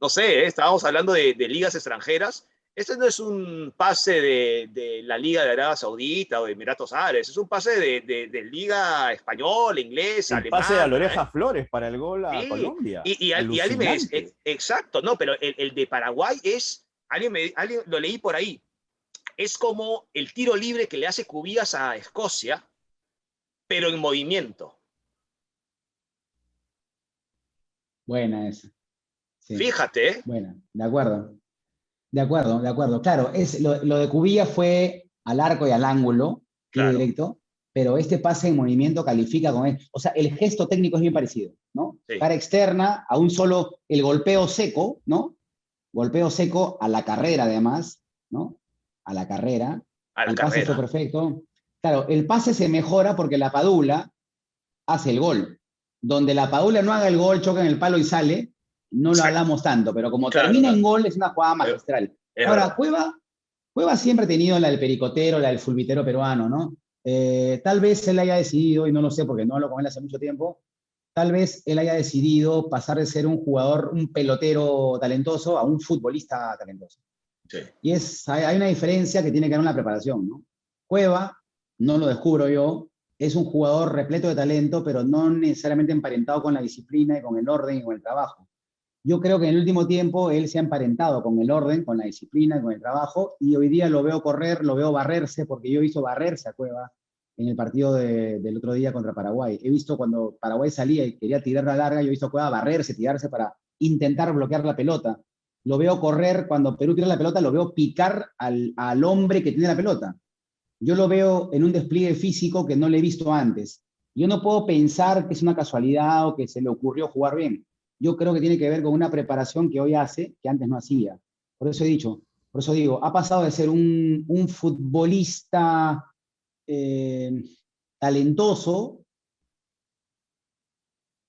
no sé, estábamos hablando de ligas extranjeras. Este no es un pase de la Liga de Arabia Saudita o de Emiratos Árabes, es un pase de Liga española, inglesa, El alemana. pase a la Oreja Flores para el gol a Sí, Colombia. y alguien me dice, exacto, no, pero el de Paraguay es, alguien lo leí por ahí, es como el tiro libre que le hace Cubillas a Escocia, pero en movimiento. Buena esa. Sí. Fíjate, ¿eh? Buena, de acuerdo. De acuerdo, de acuerdo. Claro, lo de Cubilla fue al arco y al ángulo, tiro Claro. directo, pero este pase en movimiento califica con él. O sea, el gesto técnico es bien parecido, ¿no? Sí. Cara externa, a un solo, el golpeo seco, ¿no? Golpeo seco a la carrera, además, ¿no? A la carrera. El pase fue perfecto. Claro, el pase se mejora porque la Padula hace el gol. Donde la Padula no haga el gol, choca en el palo y sale, no lo hablamos tanto, pero como termina en gol, es una jugada magistral. Ahora, Cueva siempre ha tenido la del pericotero, la del fulbitero peruano, ¿no? Tal vez él haya decidido, y no lo sé porque no hablo con él hace mucho tiempo, tal vez él haya decidido pasar de ser un jugador, un pelotero talentoso, a un futbolista talentoso. Sí. Y hay una diferencia que tiene que ver con la preparación, ¿no? Cueva, no lo descubro yo, es un jugador repleto de talento, pero no necesariamente emparentado con la disciplina y con el orden y con el trabajo. Yo creo que en el último tiempo él se ha emparentado con el orden, con la disciplina, con el trabajo, y hoy día lo veo correr, lo veo barrerse, porque yo he visto barrerse a Cueva en el partido del otro día contra Paraguay. He visto cuando Paraguay salía y quería tirar la larga, yo he visto a Cueva barrerse, tirarse para intentar bloquear la pelota. Lo veo correr, cuando Perú tira la pelota, lo veo picar al hombre que tiene la pelota. Yo lo veo en un despliegue físico que no le he visto antes. Yo no puedo pensar que es una casualidad o que se le ocurrió jugar bien. Yo creo que tiene que ver con una preparación que hoy hace, que antes no hacía. Por eso digo, ha pasado de ser un futbolista talentoso,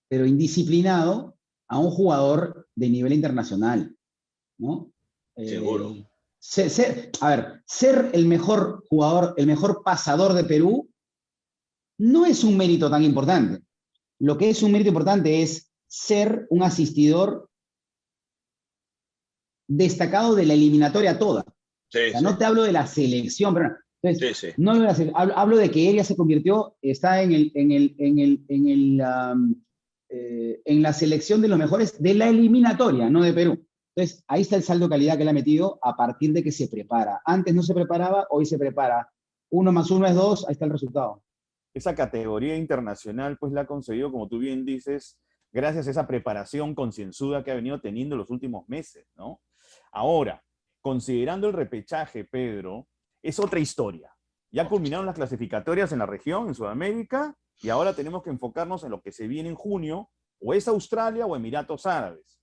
pero indisciplinado, a un jugador de nivel internacional, ¿no? Seguro. Ser el mejor jugador, el mejor pasador de Perú, no es un mérito tan importante. Lo que es un mérito importante es ser un asistidor destacado de la eliminatoria toda. Sí, o sea, no te hablo de la selección, pero entonces, no hablo de que ella se convirtió, está en la selección de los mejores de la eliminatoria, no de Perú. Entonces, ahí está el saldo de calidad que él ha metido a partir de que se prepara. Antes no se preparaba, hoy se prepara. 1 más 1 es 2, ahí está el resultado. Esa categoría internacional, pues la ha conseguido, como tú bien dices, gracias a esa preparación concienzuda que ha venido teniendo los últimos meses, ¿no? Ahora, considerando el repechaje, Pedro, es otra historia. Ya culminaron las clasificatorias en la región, en Sudamérica, y ahora tenemos que enfocarnos en lo que se viene en junio, o es Australia o Emiratos Árabes.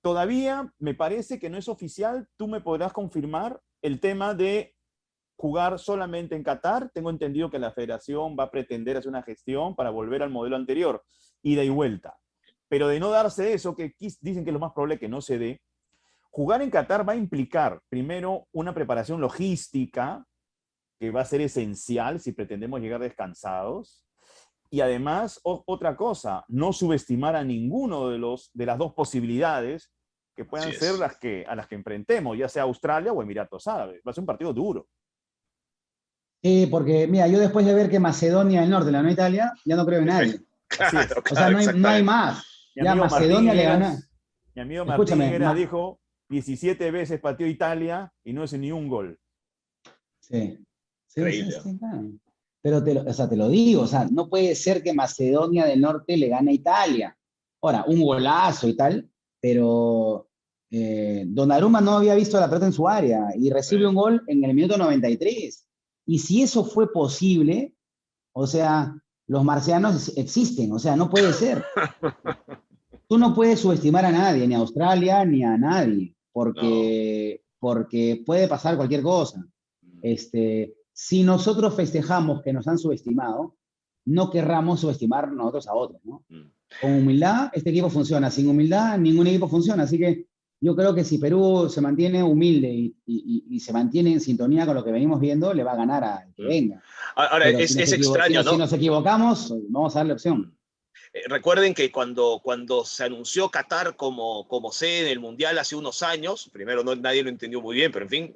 Todavía me parece que no es oficial, tú me podrás confirmar el tema de jugar solamente en Qatar. Tengo entendido que la federación va a pretender hacer una gestión para volver al modelo anterior, ida y vuelta. Pero de no darse eso, que dicen que es lo más probable que no se dé, jugar en Qatar va a implicar, primero, una preparación logística, que va a ser esencial si pretendemos llegar descansados. Y además, otra cosa, no subestimar a ninguno de las dos posibilidades que puedan ser a las que enfrentemos, ya sea Australia o Emiratos Árabes. Va a ser un partido duro. Porque, mira, yo después de ver que Macedonia del Norte le ganó a Italia, ya no creo en nadie. Claro, o sea, no hay más. Ya Macedonia le ganó. Mi amigo Martín Higueras dijo 17 veces pateó Italia y no hizo ni un gol. Sí. Claro. Pero te lo digo, o sea, no puede ser que Macedonia del Norte le gane a Italia. Ahora, un golazo y tal, pero Donnarumma no había visto la pelota en su área y recibe un gol en el minuto 93. Y si eso fue posible, o sea, los marcianos existen, o sea, no puede ser. Tú no puedes subestimar a nadie, ni a Australia, ni a nadie, porque puede pasar cualquier cosa. Si nosotros festejamos que nos han subestimado, no querramos subestimar nosotros a otros, ¿no? Con humildad, este equipo funciona. Sin humildad, ningún equipo funciona. Así que yo creo que si Perú se mantiene humilde y se mantiene en sintonía con lo que venimos viendo, le va a ganar al que venga. Ahora, Pero es extraño, si ¿no? nos equivocamos, vamos a darle opción. Recuerden que cuando se anunció Qatar como sede del Mundial hace unos años, primero nadie lo entendió muy bien, pero en fin,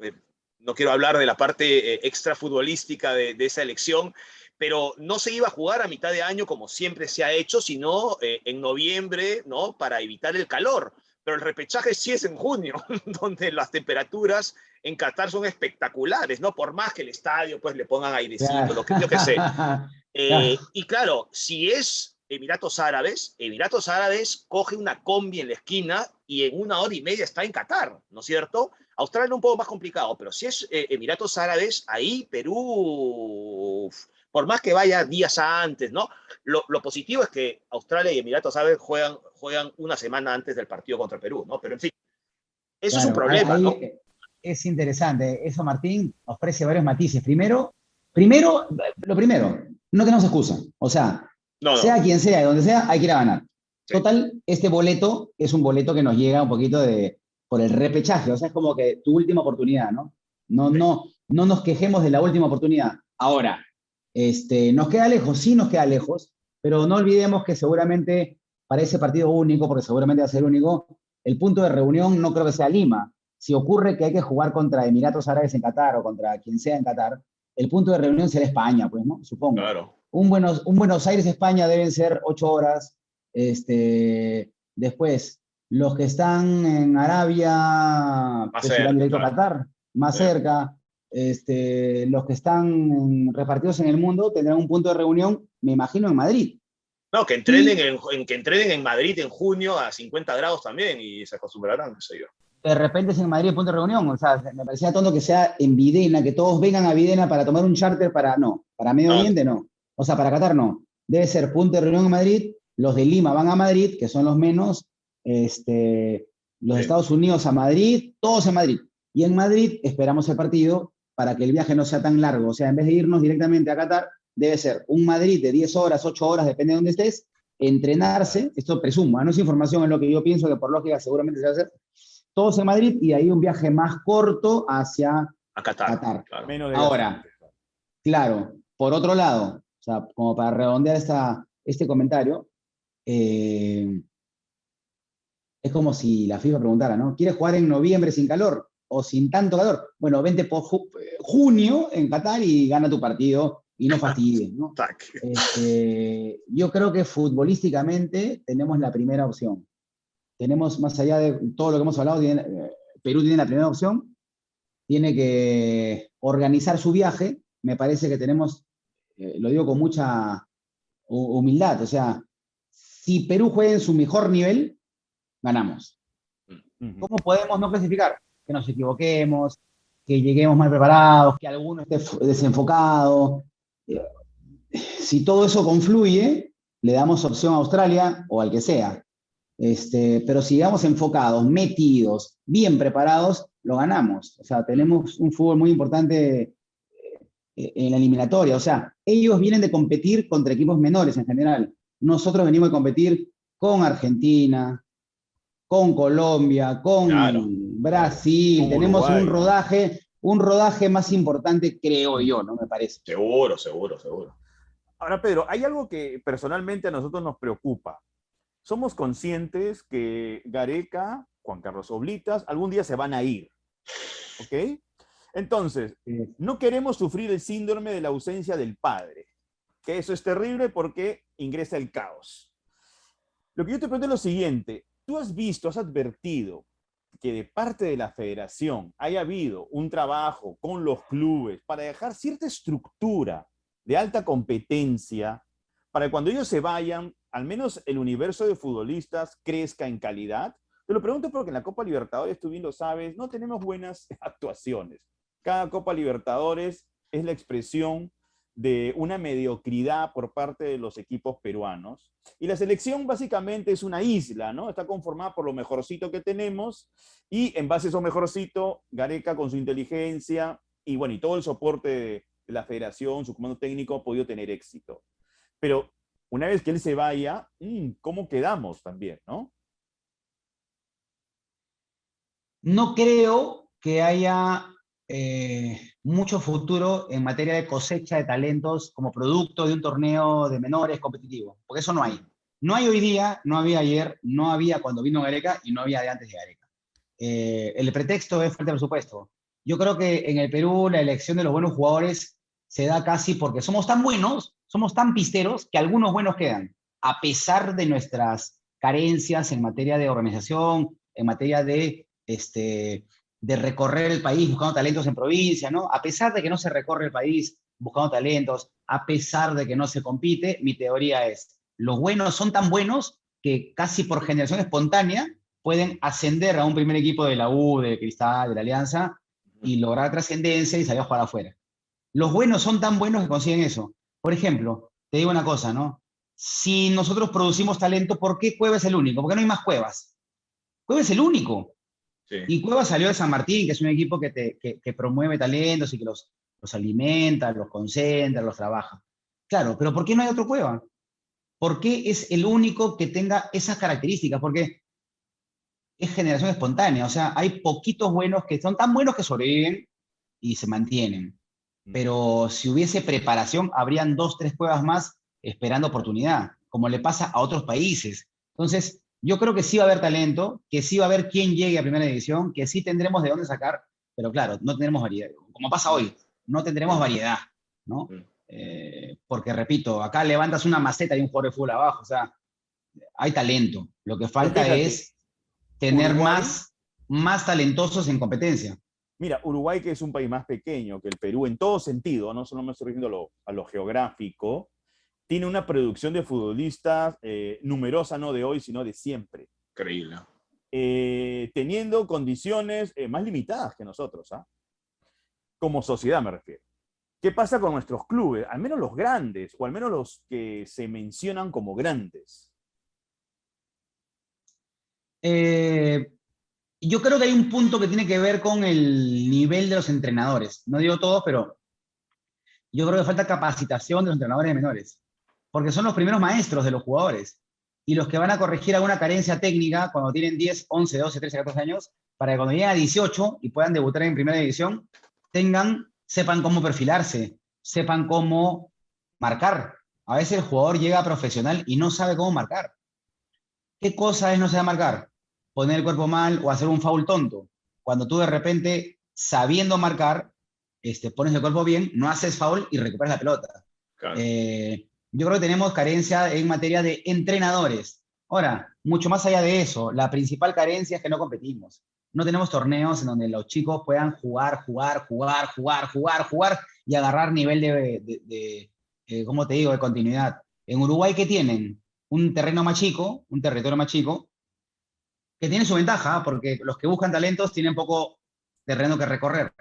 no quiero hablar de la parte extra futbolística de esa elección, pero no se iba a jugar a mitad de año como siempre se ha hecho, sino en noviembre, ¿no? Para evitar el calor. Pero el repechaje sí es en junio, donde las temperaturas en Qatar son espectaculares, ¿no? Por más que el estadio pues le pongan airecito, Claro. yo qué sé. Claro. Y claro, si es Emiratos Árabes coge una combi en la esquina y en 1 hora y media está en Qatar, ¿no es cierto? Australia un poco más complicado, pero si es Emiratos Árabes, ahí Perú, por más que vaya días antes, ¿no? Lo positivo es que Australia y Emiratos Árabes juegan una semana antes del partido contra Perú, ¿no? Pero en fin, eso es un Claro, problema, ahí ¿no? es interesante. Eso, Martín, ofrece varios matices. Lo primero, no tenemos excusa. O sea, No, no, sea quien sea, de donde sea, hay que ir a ganar. sí, Total, este boleto es un boleto que nos llega un poquito por el repechaje. O sea, es como que tu última oportunidad, ¿no? sí. No nos quejemos de la última oportunidad. Ahora, nos queda lejos, sí nos queda lejos, pero no olvidemos que seguramente para ese partido único, porque seguramente va a ser único, el punto de reunión no creo que sea Lima. Si ocurre que hay que jugar contra Emiratos Árabes en Qatar o contra quien sea en Qatar, el punto de reunión será España, pues, ¿no? Supongo. Claro. Un Buenos Aires-España deben ser 8 horas. Después, los que están en Arabia, Más pues irán cerca, directo a claro. Qatar, más Sí. cerca. Los que están repartidos en el mundo tendrán un punto de reunión, me imagino, en Madrid. No, Y que entrenen en Madrid en junio a 50 grados también y se acostumbrarán, no sé yo. de repente es en Madrid el punto de reunión. O sea, me parecía tonto que sea en Videna, que todos vengan a Videna para tomar un charter para Medio No, Oriente no. O sea, para Qatar no. Debe ser punto de reunión en Madrid, los de Lima van a Madrid, que son los menos, los de sí. Estados Unidos a Madrid, todos en Madrid. Y en Madrid esperamos el partido para que el viaje no sea tan largo. O sea, en vez de irnos directamente a Qatar, debe ser un Madrid de 10 horas, 8 horas, depende de dónde estés, entrenarse, esto presumo, no es información, es lo que yo pienso que por lógica seguramente se va a hacer, todos en Madrid y ahí un viaje más corto hacia A Qatar, Qatar. claro. Menos Ahora, desgastante. claro, por otro lado, o sea, como para redondear este comentario, es como si la FIFA preguntara, ¿no? ¿Quieres jugar en noviembre sin calor o sin tanto calor? Bueno, vente por junio en Qatar y gana tu partido y no fastidies, ¿no? Yo creo que futbolísticamente tenemos la primera opción. Tenemos, más allá de todo lo que hemos hablado, Perú tiene la primera opción, tiene que organizar su viaje. Me parece que tenemos, lo digo con mucha humildad, o sea, si Perú juega en su mejor nivel, ganamos. ¿Cómo podemos no clasificar? Que nos equivoquemos, que lleguemos mal preparados, que alguno esté desenfocado. Si todo eso confluye, le damos opción a Australia o al que sea. Pero si llegamos enfocados, metidos, bien preparados, lo ganamos. O sea, tenemos un fútbol muy importante en la eliminatoria. O sea, ellos vienen de competir contra equipos menores en general. Nosotros venimos de competir con Argentina, con Colombia, Claro, con claro. Brasil. Con Tenemos Uruguay, ¿no? un rodaje más importante, creo yo, ¿no? Me parece. Seguro, seguro, seguro. Ahora, Pedro, hay algo que personalmente a nosotros nos preocupa. Somos conscientes que Gareca, Juan Carlos Oblitas, algún día se van a ir. ¿Ok? Entonces, no queremos sufrir el síndrome de la ausencia del padre, que eso es terrible porque ingresa el caos. Lo que yo te pregunto es lo siguiente, tú has visto, has advertido que de parte de la federación haya habido un trabajo con los clubes para dejar cierta estructura de alta competencia para que cuando ellos se vayan, al menos el universo de futbolistas crezca en calidad. Te lo pregunto porque en la Copa Libertadores, tú bien lo sabes, no tenemos buenas actuaciones. Cada Copa Libertadores es la expresión de una mediocridad por parte de los equipos peruanos. Y la selección básicamente es una isla, ¿no? Está conformada por lo mejorcito que tenemos y en base a eso mejorcito, Gareca con su inteligencia y bueno, y todo el soporte de la federación, su comando técnico ha podido tener éxito. Pero una vez que él se vaya, ¿cómo quedamos también, no? No creo que haya mucho futuro en materia de cosecha de talentos como producto de un torneo de menores competitivo, porque eso no hay. No hay hoy día, no había ayer, no había cuando vino Gareca y no había de antes de Gareca. El pretexto es falta de presupuesto. Yo creo que en el Perú la elección de los buenos jugadores se da casi porque somos tan buenos, somos tan pisteros, que algunos buenos quedan, a pesar de nuestras carencias en materia de organización, en materia de recorrer el país buscando talentos en provincia, ¿no? A pesar de que no se recorre el país buscando talentos, a pesar de que no se compite, mi teoría es, los buenos son tan buenos que casi por generación espontánea pueden ascender a un primer equipo de la U, de Cristal, de la Alianza, y lograr trascendencia y salir a jugar afuera. Los buenos son tan buenos que consiguen eso. Por ejemplo, te digo una cosa, ¿no? Si nosotros producimos talento, ¿por qué Cueva es el único? ¿Por qué no hay más Cuevas? Cueva es el único. Sí. Y Cueva salió de San Martín, que es un equipo que promueve talentos y que los alimenta, los concentra, los trabaja. Claro, pero ¿por qué no hay otro Cueva? ¿Por qué es el único que tenga esas características? Porque es generación espontánea. O sea, hay poquitos buenos que son tan buenos que sobreviven y se mantienen. Pero si hubiese preparación, habrían 2, 3 Cuevas más esperando oportunidad, como le pasa a otros países. Entonces, yo creo que sí va a haber talento, que sí va a haber quien llegue a primera división, que sí tendremos de dónde sacar, pero claro, no tendremos variedad. Como pasa hoy, no tendremos variedad, ¿no? Porque, repito, acá levantas una maceta y un jugador de fútbol abajo, o sea, hay talento. Lo que Pero falta fíjate, es tener Uruguay, más talentosos en competencia. mira, Uruguay, que es un país más pequeño que el Perú en todo sentido, no solo me estoy refiriendo a lo geográfico, tiene una producción de futbolistas numerosa, no de hoy, sino de siempre. Increíble. Teniendo condiciones más limitadas que nosotros, ¿ah? Como sociedad me refiero. ¿Qué pasa con nuestros clubes? Al menos los grandes, o al menos los que se mencionan como grandes. Yo creo que hay un punto que tiene que ver con el nivel de los entrenadores. No digo todos, pero yo creo que falta capacitación de los entrenadores de menores, porque son los primeros maestros de los jugadores y los que van a corregir alguna carencia técnica cuando tienen 10, 11, 12, 13, 14 años, para que cuando lleguen a 18 y puedan debutar en primera división, sepan cómo perfilarse, sepan cómo marcar. A veces el jugador llega profesional y no sabe cómo marcar. ¿Qué cosa es no saber marcar? Poner el cuerpo mal o hacer un foul tonto. Cuando tú de repente, sabiendo marcar, pones el cuerpo bien, no haces foul y recuperas la pelota. Claro. Yo creo que tenemos carencia en materia de entrenadores. Ahora, mucho más allá de eso, la principal carencia es que no competimos. No tenemos torneos en donde los chicos puedan jugar y agarrar nivel ¿cómo te digo?, de continuidad. En Uruguay, ¿qué tienen? Un territorio más chico, que tiene su ventaja, porque los que buscan talentos tienen poco terreno que recorrer.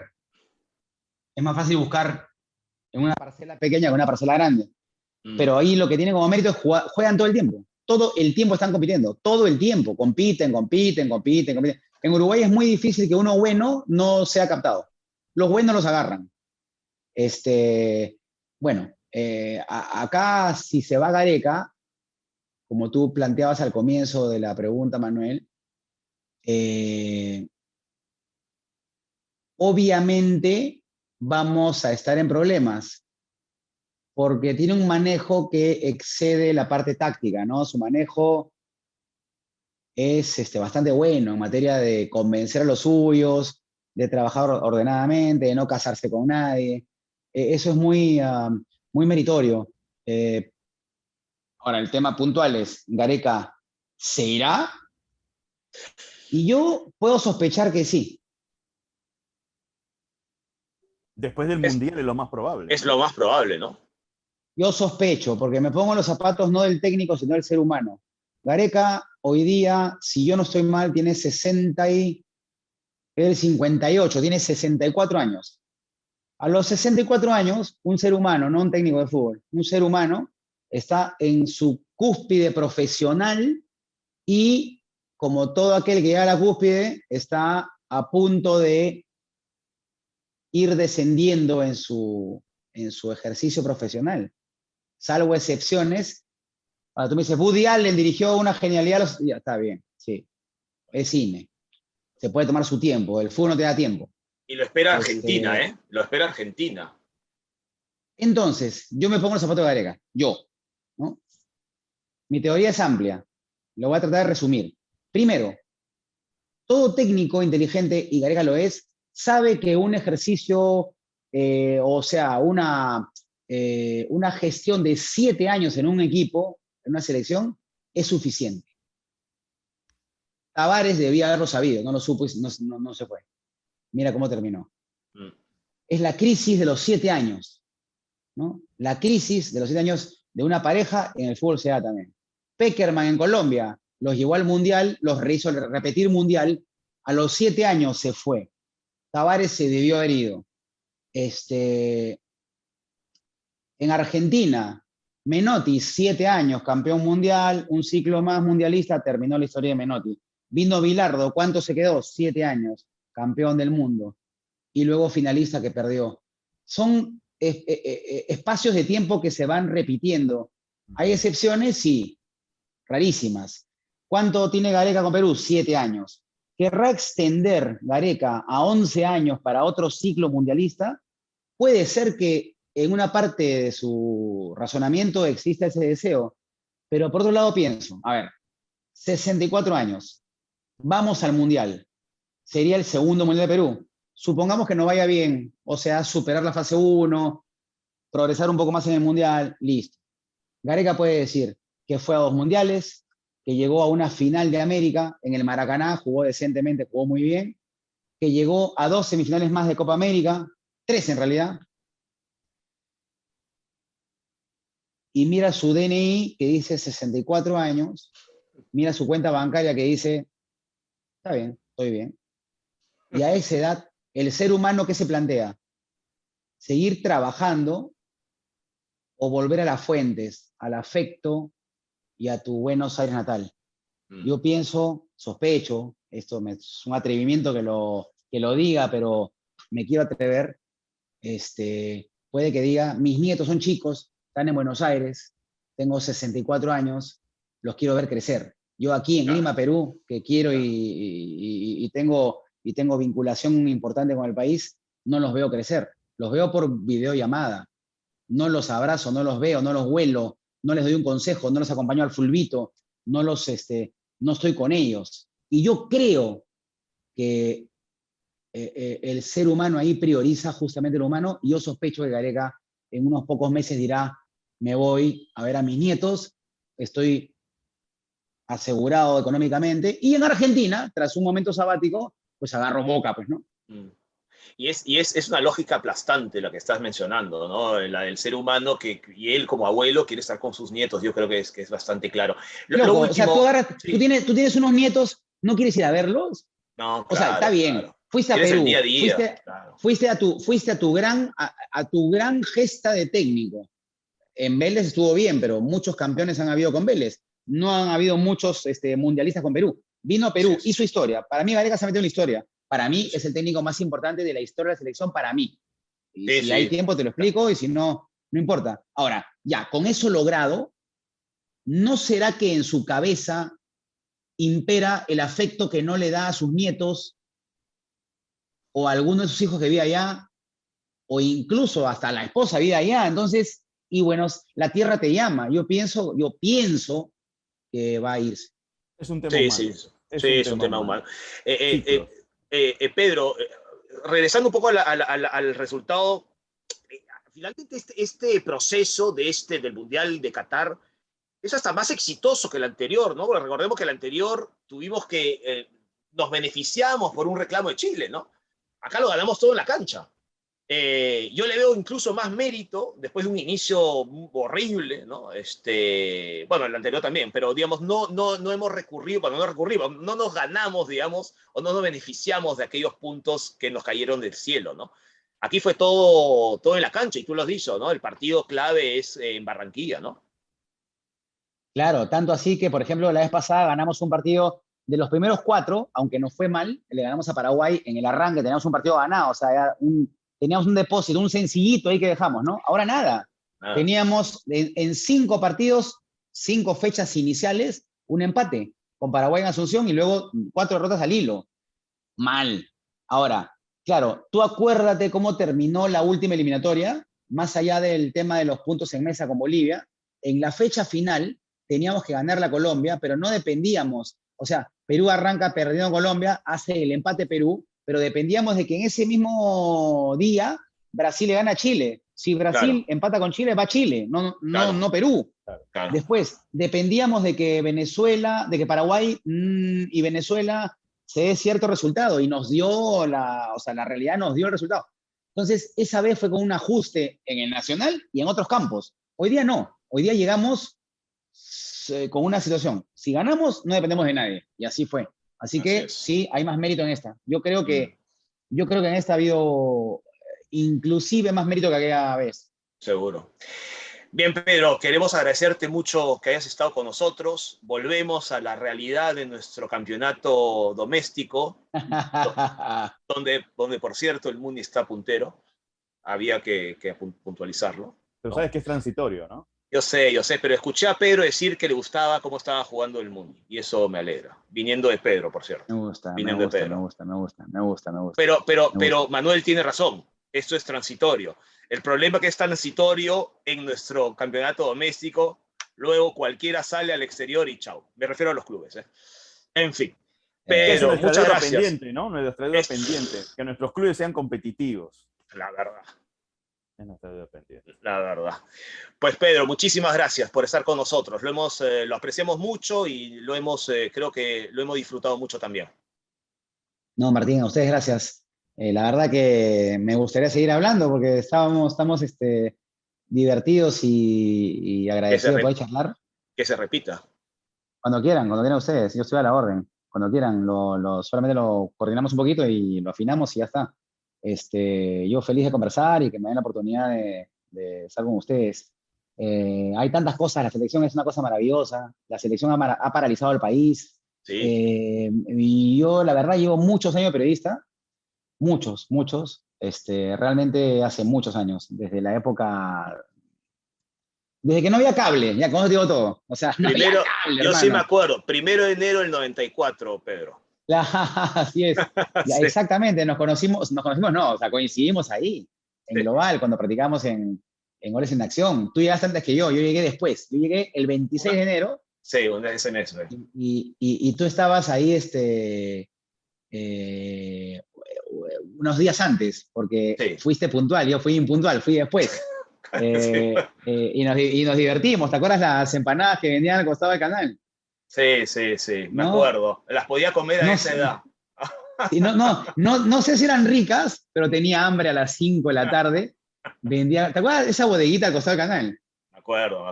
Es más fácil buscar en una parcela pequeña que en una parcela grande. Pero ahí lo que tienen como mérito es juegan todo el tiempo. Todo el tiempo están compitiendo. Todo el tiempo. Compiten. En Uruguay es muy difícil que uno bueno no sea captado. Los buenos los agarran. Bueno, acá si se va Gareca, como tú planteabas al comienzo de la pregunta, Manuel, obviamente vamos a estar en problemas, porque tiene un manejo que excede la parte táctica, ¿no? Su manejo es bastante bueno en materia de convencer a los suyos, de trabajar ordenadamente, de no casarse con nadie. Eso es muy meritorio. Ahora, el tema puntual es, ¿Gareca se irá? Y yo puedo sospechar que sí. Después del Mundial es lo más probable. Es lo más probable, ¿no? Yo sospecho, porque me pongo los zapatos no del técnico, sino del ser humano. Gareca, hoy día, si yo no estoy mal, tiene 58, tiene 64 años. A los 64 años, un ser humano, no un técnico de fútbol, un ser humano está en su cúspide profesional y, como todo aquel que llega a la cúspide, está a punto de ir descendiendo en su ejercicio profesional. Salvo excepciones. Ahora tú me dices, Woody Allen dirigió una genialidad. Ya está bien, sí. Es cine. se puede tomar su tiempo, el fútbol no te da tiempo. Y lo espera Argentina, ¿eh? Lo espera Argentina. Entonces, yo me pongo los zapatos de Gareca, yo, ¿no? Mi teoría es amplia, lo voy a tratar de resumir. Primero, todo técnico inteligente, y Gareca lo es, sabe que un ejercicio, o sea, una gestión de 7 años en un equipo, en una selección, es suficiente. Tavares debía haberlo sabido, no lo supo y no se fue. Mira cómo terminó. Es la crisis de los 7 años, ¿no? La crisis de los 7 años de una pareja en el fútbol se da también. Peckerman en Colombia los llevó al Mundial, los hizo repetir Mundial, a los 7 años se fue. Tavares se debió haber ido. En Argentina, Menotti, 7 años, campeón mundial, un ciclo más mundialista, terminó la historia de Menotti. Vino Bilardo, ¿cuánto se quedó? 7 años, campeón del mundo. Y luego finalista que perdió. Son espacios de tiempo que se van repitiendo. ¿Hay excepciones? Sí, rarísimas. ¿Cuánto tiene Gareca con Perú? 7 años. ¿Querrá extender Gareca a 11 años para otro ciclo mundialista? Puede ser que en una parte de su razonamiento exista ese deseo, pero por otro lado pienso, a ver, 64 años, vamos al Mundial, sería el segundo Mundial de Perú. Supongamos que no vaya bien, o sea, superar la fase 1, progresar un poco más en el Mundial, listo. Gareca puede decir que fue a 2 mundiales, que llegó a una final de América en el Maracaná, jugó decentemente, jugó muy bien, que llegó a 2 semifinales más de Copa América, 3 en realidad, y mira su DNI que dice 64 años, mira su cuenta bancaria que dice, está bien, estoy bien. Y a esa edad, el ser humano, ¿qué se plantea? ¿Seguir trabajando o volver a las fuentes, al afecto y a tu Buenos Aires natal? Yo pienso, sospecho, esto es un atrevimiento que lo diga, pero me quiero atrever, puede que diga, mis nietos son chicos, están en Buenos Aires, tengo 64 años, los quiero ver crecer. Yo aquí en Lima, Perú, que quiero y tengo vinculación importante con el país, no los veo crecer. Los veo por videollamada. No los abrazo, no los veo, no los huelo, no les doy un consejo, no los acompaño al fulbito, no estoy con ellos. Y yo creo que el ser humano ahí prioriza justamente lo humano, y yo sospecho que Gareca en unos pocos meses dirá, me voy a ver a mis nietos, estoy asegurado económicamente, y en Argentina, tras un momento sabático, pues agarro Boca, pues, ¿no? Y es una lógica aplastante la que estás mencionando, ¿no? La del ser humano y él como abuelo quiere estar con sus nietos, yo creo que es bastante claro. Loco, o sea, tú tienes unos nietos, ¿no quieres ir a verlos? No, claro, o sea, está bien, claro. Fuiste a Perú, el día a día, claro. fuiste a tu gran gesta de técnico. En Vélez estuvo bien, pero muchos campeones han habido con Vélez. No han habido muchos mundialistas con Perú. Vino a Perú, hizo historia. Para mí, Gareca se ha metido en la historia. Para mí, es el técnico más importante de la historia de la selección, para mí. Y si hay tiempo, te lo explico, y si no, no importa. Ahora, ya, con eso logrado, ¿no será que en su cabeza impera el afecto que no le da a sus nietos o a alguno de sus hijos que vive allá, o incluso hasta la esposa vive allá? Entonces, y bueno, la tierra te llama. Yo pienso que va a irse. Es un tema humano. Es un tema humano. Pedro, regresando un poco al resultado, finalmente este proceso del Mundial de Qatar es hasta más exitoso que el anterior, ¿no? Porque recordemos que el anterior tuvimos nos beneficiamos por un reclamo de Chile, ¿no? Acá lo ganamos todo en la cancha. Yo le veo incluso más mérito después de un inicio horrible, ¿no? Bueno, el anterior también, pero digamos, no hemos recurrido, cuando no recurrimos, no nos ganamos, digamos, o no nos beneficiamos de aquellos puntos que nos cayeron del cielo, ¿no? Aquí fue todo en la cancha, y tú lo has dicho, ¿no? El partido clave es en Barranquilla, ¿no? Claro, tanto así que, por ejemplo, la vez pasada ganamos un partido de los primeros 4, aunque nos fue mal, le ganamos a Paraguay en el arranque, teníamos un partido ganado, o sea, teníamos un depósito, un sencillito ahí que dejamos, ¿no? Ahora nada. Teníamos en 5 partidos, 5 fechas iniciales, un empate con Paraguay en Asunción y luego 4 derrotas al hilo. mal. Ahora, claro, tú acuérdate cómo terminó la última eliminatoria, más allá del tema de los puntos en mesa con Bolivia. En la fecha final teníamos que ganar la Colombia, pero no dependíamos. O sea, Perú arranca perdiendo Colombia, hace el empate Perú, pero dependíamos de que en ese mismo día Brasil le gana a Chile. Si Brasil Claro. empata con Chile, va Chile, no, Claro. no Perú. Claro. Después, dependíamos de que Venezuela, de que Paraguay y Venezuela se dé cierto resultado y nos dio o sea, la realidad nos dio el resultado. Entonces, esa vez fue con un ajuste en el nacional y en otros campos. Hoy día no. Hoy día llegamos con una situación. Si ganamos, no dependemos de nadie. Y así fue. Así que sí, hay más mérito en esta. Yo creo que en esta ha habido inclusive más mérito que aquella vez. Seguro. Bien, Pedro, queremos agradecerte mucho que hayas estado con nosotros. Volvemos a la realidad de nuestro campeonato doméstico, donde, por cierto, el Muni está puntero. Había que puntualizarlo. Pero sabes que es transitorio, ¿no? Yo sé, pero escuché a Pedro decir que le gustaba cómo estaba jugando el Muni, y eso me alegra. Viniendo de Pedro, por cierto. Me gusta. Pero Manuel tiene razón. Esto es transitorio. El problema es que es transitorio en nuestro campeonato doméstico, luego cualquiera sale al exterior y chao. Me refiero a los clubes. En fin. Pero es muchas gracias. Pendiente, ¿no? Nuestra deuda pendiente. Que nuestros clubes sean competitivos. La verdad. Es nuestra deuda pendiente. La verdad. Pues Pedro, muchísimas gracias por estar con nosotros. Lo apreciamos mucho y creo que lo hemos disfrutado mucho también. No, Martín, a ustedes gracias. La verdad que me gustaría seguir hablando porque estamos divertidos y agradecidos de poder charlar. Que se repita. Cuando quieran ustedes, yo estoy a la orden. Cuando quieran, solamente lo coordinamos un poquito y lo afinamos y ya está. Yo feliz de conversar y que me den la oportunidad de estar con ustedes. Hay tantas cosas, la selección es una cosa maravillosa, la selección ha paralizado al país. Sí. Y yo, la verdad, llevo muchos años de periodista, muchos, realmente hace muchos años, desde la época, desde que no había cable, ya con eso digo todo. O sea, no había cable, yo hermano. sí me acuerdo, 1 de enero del 94, Pedro. Así es, ya, sí. Exactamente, nos conocimos no, o sea, coincidimos ahí, en Global, cuando practicamos en Goles en Acción. Tú llegaste antes que yo llegué después, yo llegué el 26 de enero. Sí, ese mes. Y tú estabas ahí unos días antes, porque fuiste puntual, yo fui impuntual, fui después. Y nos divertimos, ¿te acuerdas las empanadas que vendían al costado del canal? Sí, me acuerdo. Las podía comer a esa edad. Sí, no sé si eran ricas, pero tenía hambre a las 5 de la tarde. Vendía, ¿te acuerdas de esa bodeguita al costado del canal? Me acuerdo.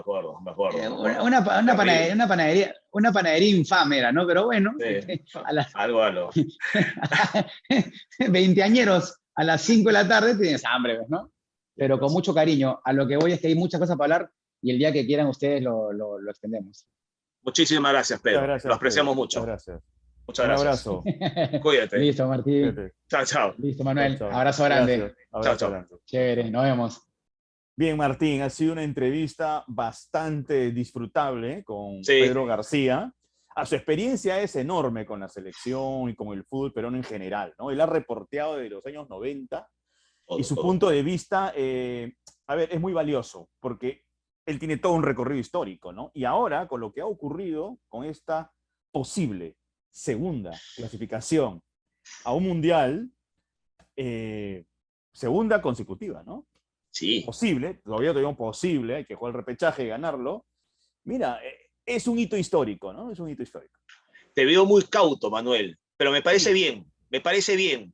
Una panadería infame era, ¿no? Pero bueno. Sí. Algo. 20añeros a las 5 de la tarde tienes hambre, ¿no? Pero con mucho cariño. A lo que voy es que hay muchas cosas para hablar y el día que quieran ustedes lo extendemos. Muchísimas gracias, Pedro. Gracias, lo apreciamos Pedro. mucho. Muchas gracias. Un abrazo. Cuídate. Listo, Martín. Cuídate. Chao. Listo, Manuel. Abrazo grande. Chao. Chévere, nos vemos. Bien, Martín, ha sido una entrevista bastante disfrutable con Pedro García. Su experiencia es enorme con la selección y con el fútbol peruano en general, ¿no? Él ha reporteado desde los años 90 y su punto de vista, es muy valioso porque él tiene todo un recorrido histórico, ¿no? Y ahora, con lo que ha ocurrido con esta posible segunda clasificación a un mundial, segunda consecutiva, ¿no? Sí. Posible, todavía posible, hay que jugar el repechaje y ganarlo. Mira, es un hito histórico, ¿no? Es un hito histórico. Te veo muy cauto, Manuel, pero me parece bien,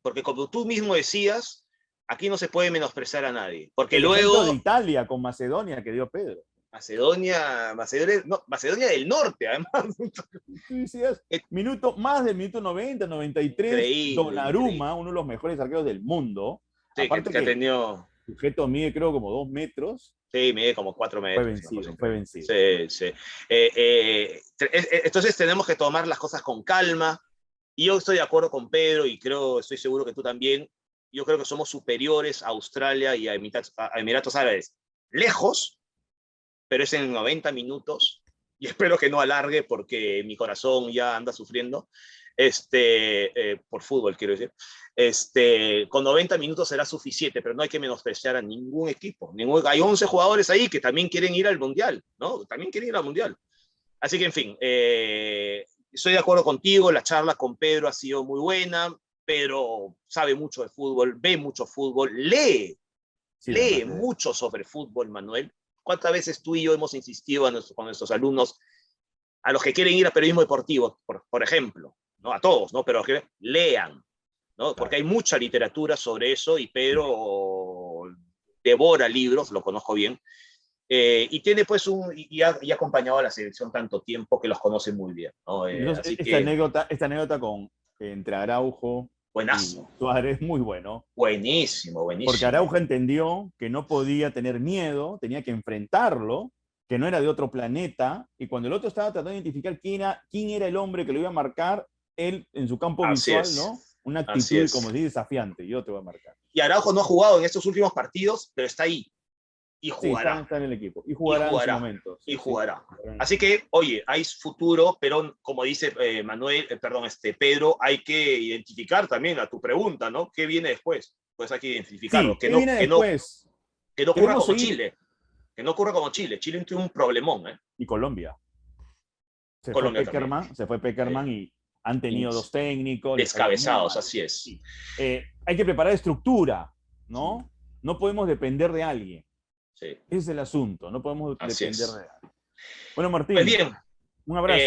porque como tú mismo decías, aquí no se puede menospreciar a nadie, porque el luego... de Italia con Macedonia que dio Pedro. Macedonia del Norte, además. Sí, más del minuto 90, 93, Donnarumma, uno de los mejores arqueros del mundo. Sí, aparte que ha tenido... El sujeto mide, creo, como 2 metros. Sí, mide como 4 metros. Fue vencido. Sí. Entonces tenemos que tomar las cosas con calma. Y yo estoy de acuerdo con Pedro y estoy seguro que tú también. Yo creo que somos superiores a Australia y a Emiratos Árabes. Lejos, pero es en 90 minutos. Y espero que no alargue porque mi corazón ya anda sufriendo. por fútbol quiero decir, con 90 minutos será suficiente, pero no hay que menospreciar a ningún equipo. Hay 11 jugadores ahí que también quieren ir al Mundial, ¿no? También quieren ir al Mundial. Así que, en fin, estoy de acuerdo contigo, la charla con Pedro ha sido muy buena, pero sabe mucho de fútbol, ve mucho fútbol, lee mucho sobre fútbol, Manuel. ¿Cuántas veces tú y yo hemos insistido con nuestros alumnos, a los que quieren ir a periodismo deportivo, por ejemplo, ¿no? A todos, ¿no? Pero que lean, ¿no? Claro. Porque hay mucha literatura sobre eso y Pedro devora libros, lo conozco bien, y tiene pues y ha acompañado a la selección tanto tiempo que los conoce muy bien, ¿no? Entonces, esta anécdota entre Araujo buenazo. y Suárez, muy bueno. Buenísimo. Porque Araujo entendió que no podía tener miedo, tenía que enfrentarlo, que no era de otro planeta, y cuando el otro estaba tratando de identificar quién era el hombre que lo iba a marcar, él en su campo visual, ¿no? Una actitud, como se dice, desafiante, yo te voy a marcar. Y Araujo no ha jugado en estos últimos partidos, pero está ahí. Y jugará. Sí, está en el equipo. Y jugará en su momento. Sí, y jugará. Sí. Así que, oye, hay futuro, pero como dice Pedro, hay que identificar también a tu pregunta, ¿no? ¿Qué viene después? Pues hay que identificarlo. Sí, ¿qué viene después? Que no ocurra como Chile. Que no ocurra como Chile. Chile tiene un problemón, ¿eh? Y Colombia. Se fue Peckerman y han tenido dos técnicos. Descabezados, así es. Sí. Hay que preparar estructura, ¿no? No podemos depender de alguien. Sí. Ese es el asunto, no podemos depender de alguien. Bueno, Martín, pues bien, un abrazo.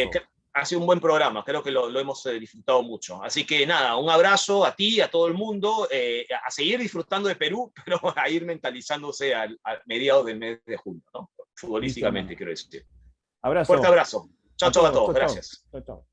Ha sido un buen programa, creo que lo hemos disfrutado mucho. Así que nada, un abrazo a ti, a todo el mundo, a seguir disfrutando de Perú, pero a ir mentalizándose a mediados del mes de junio, ¿no? Futbolísticamente, quiero decir. Abrazo. Fuerte abrazo. Chao a todos. Gracias. Chao.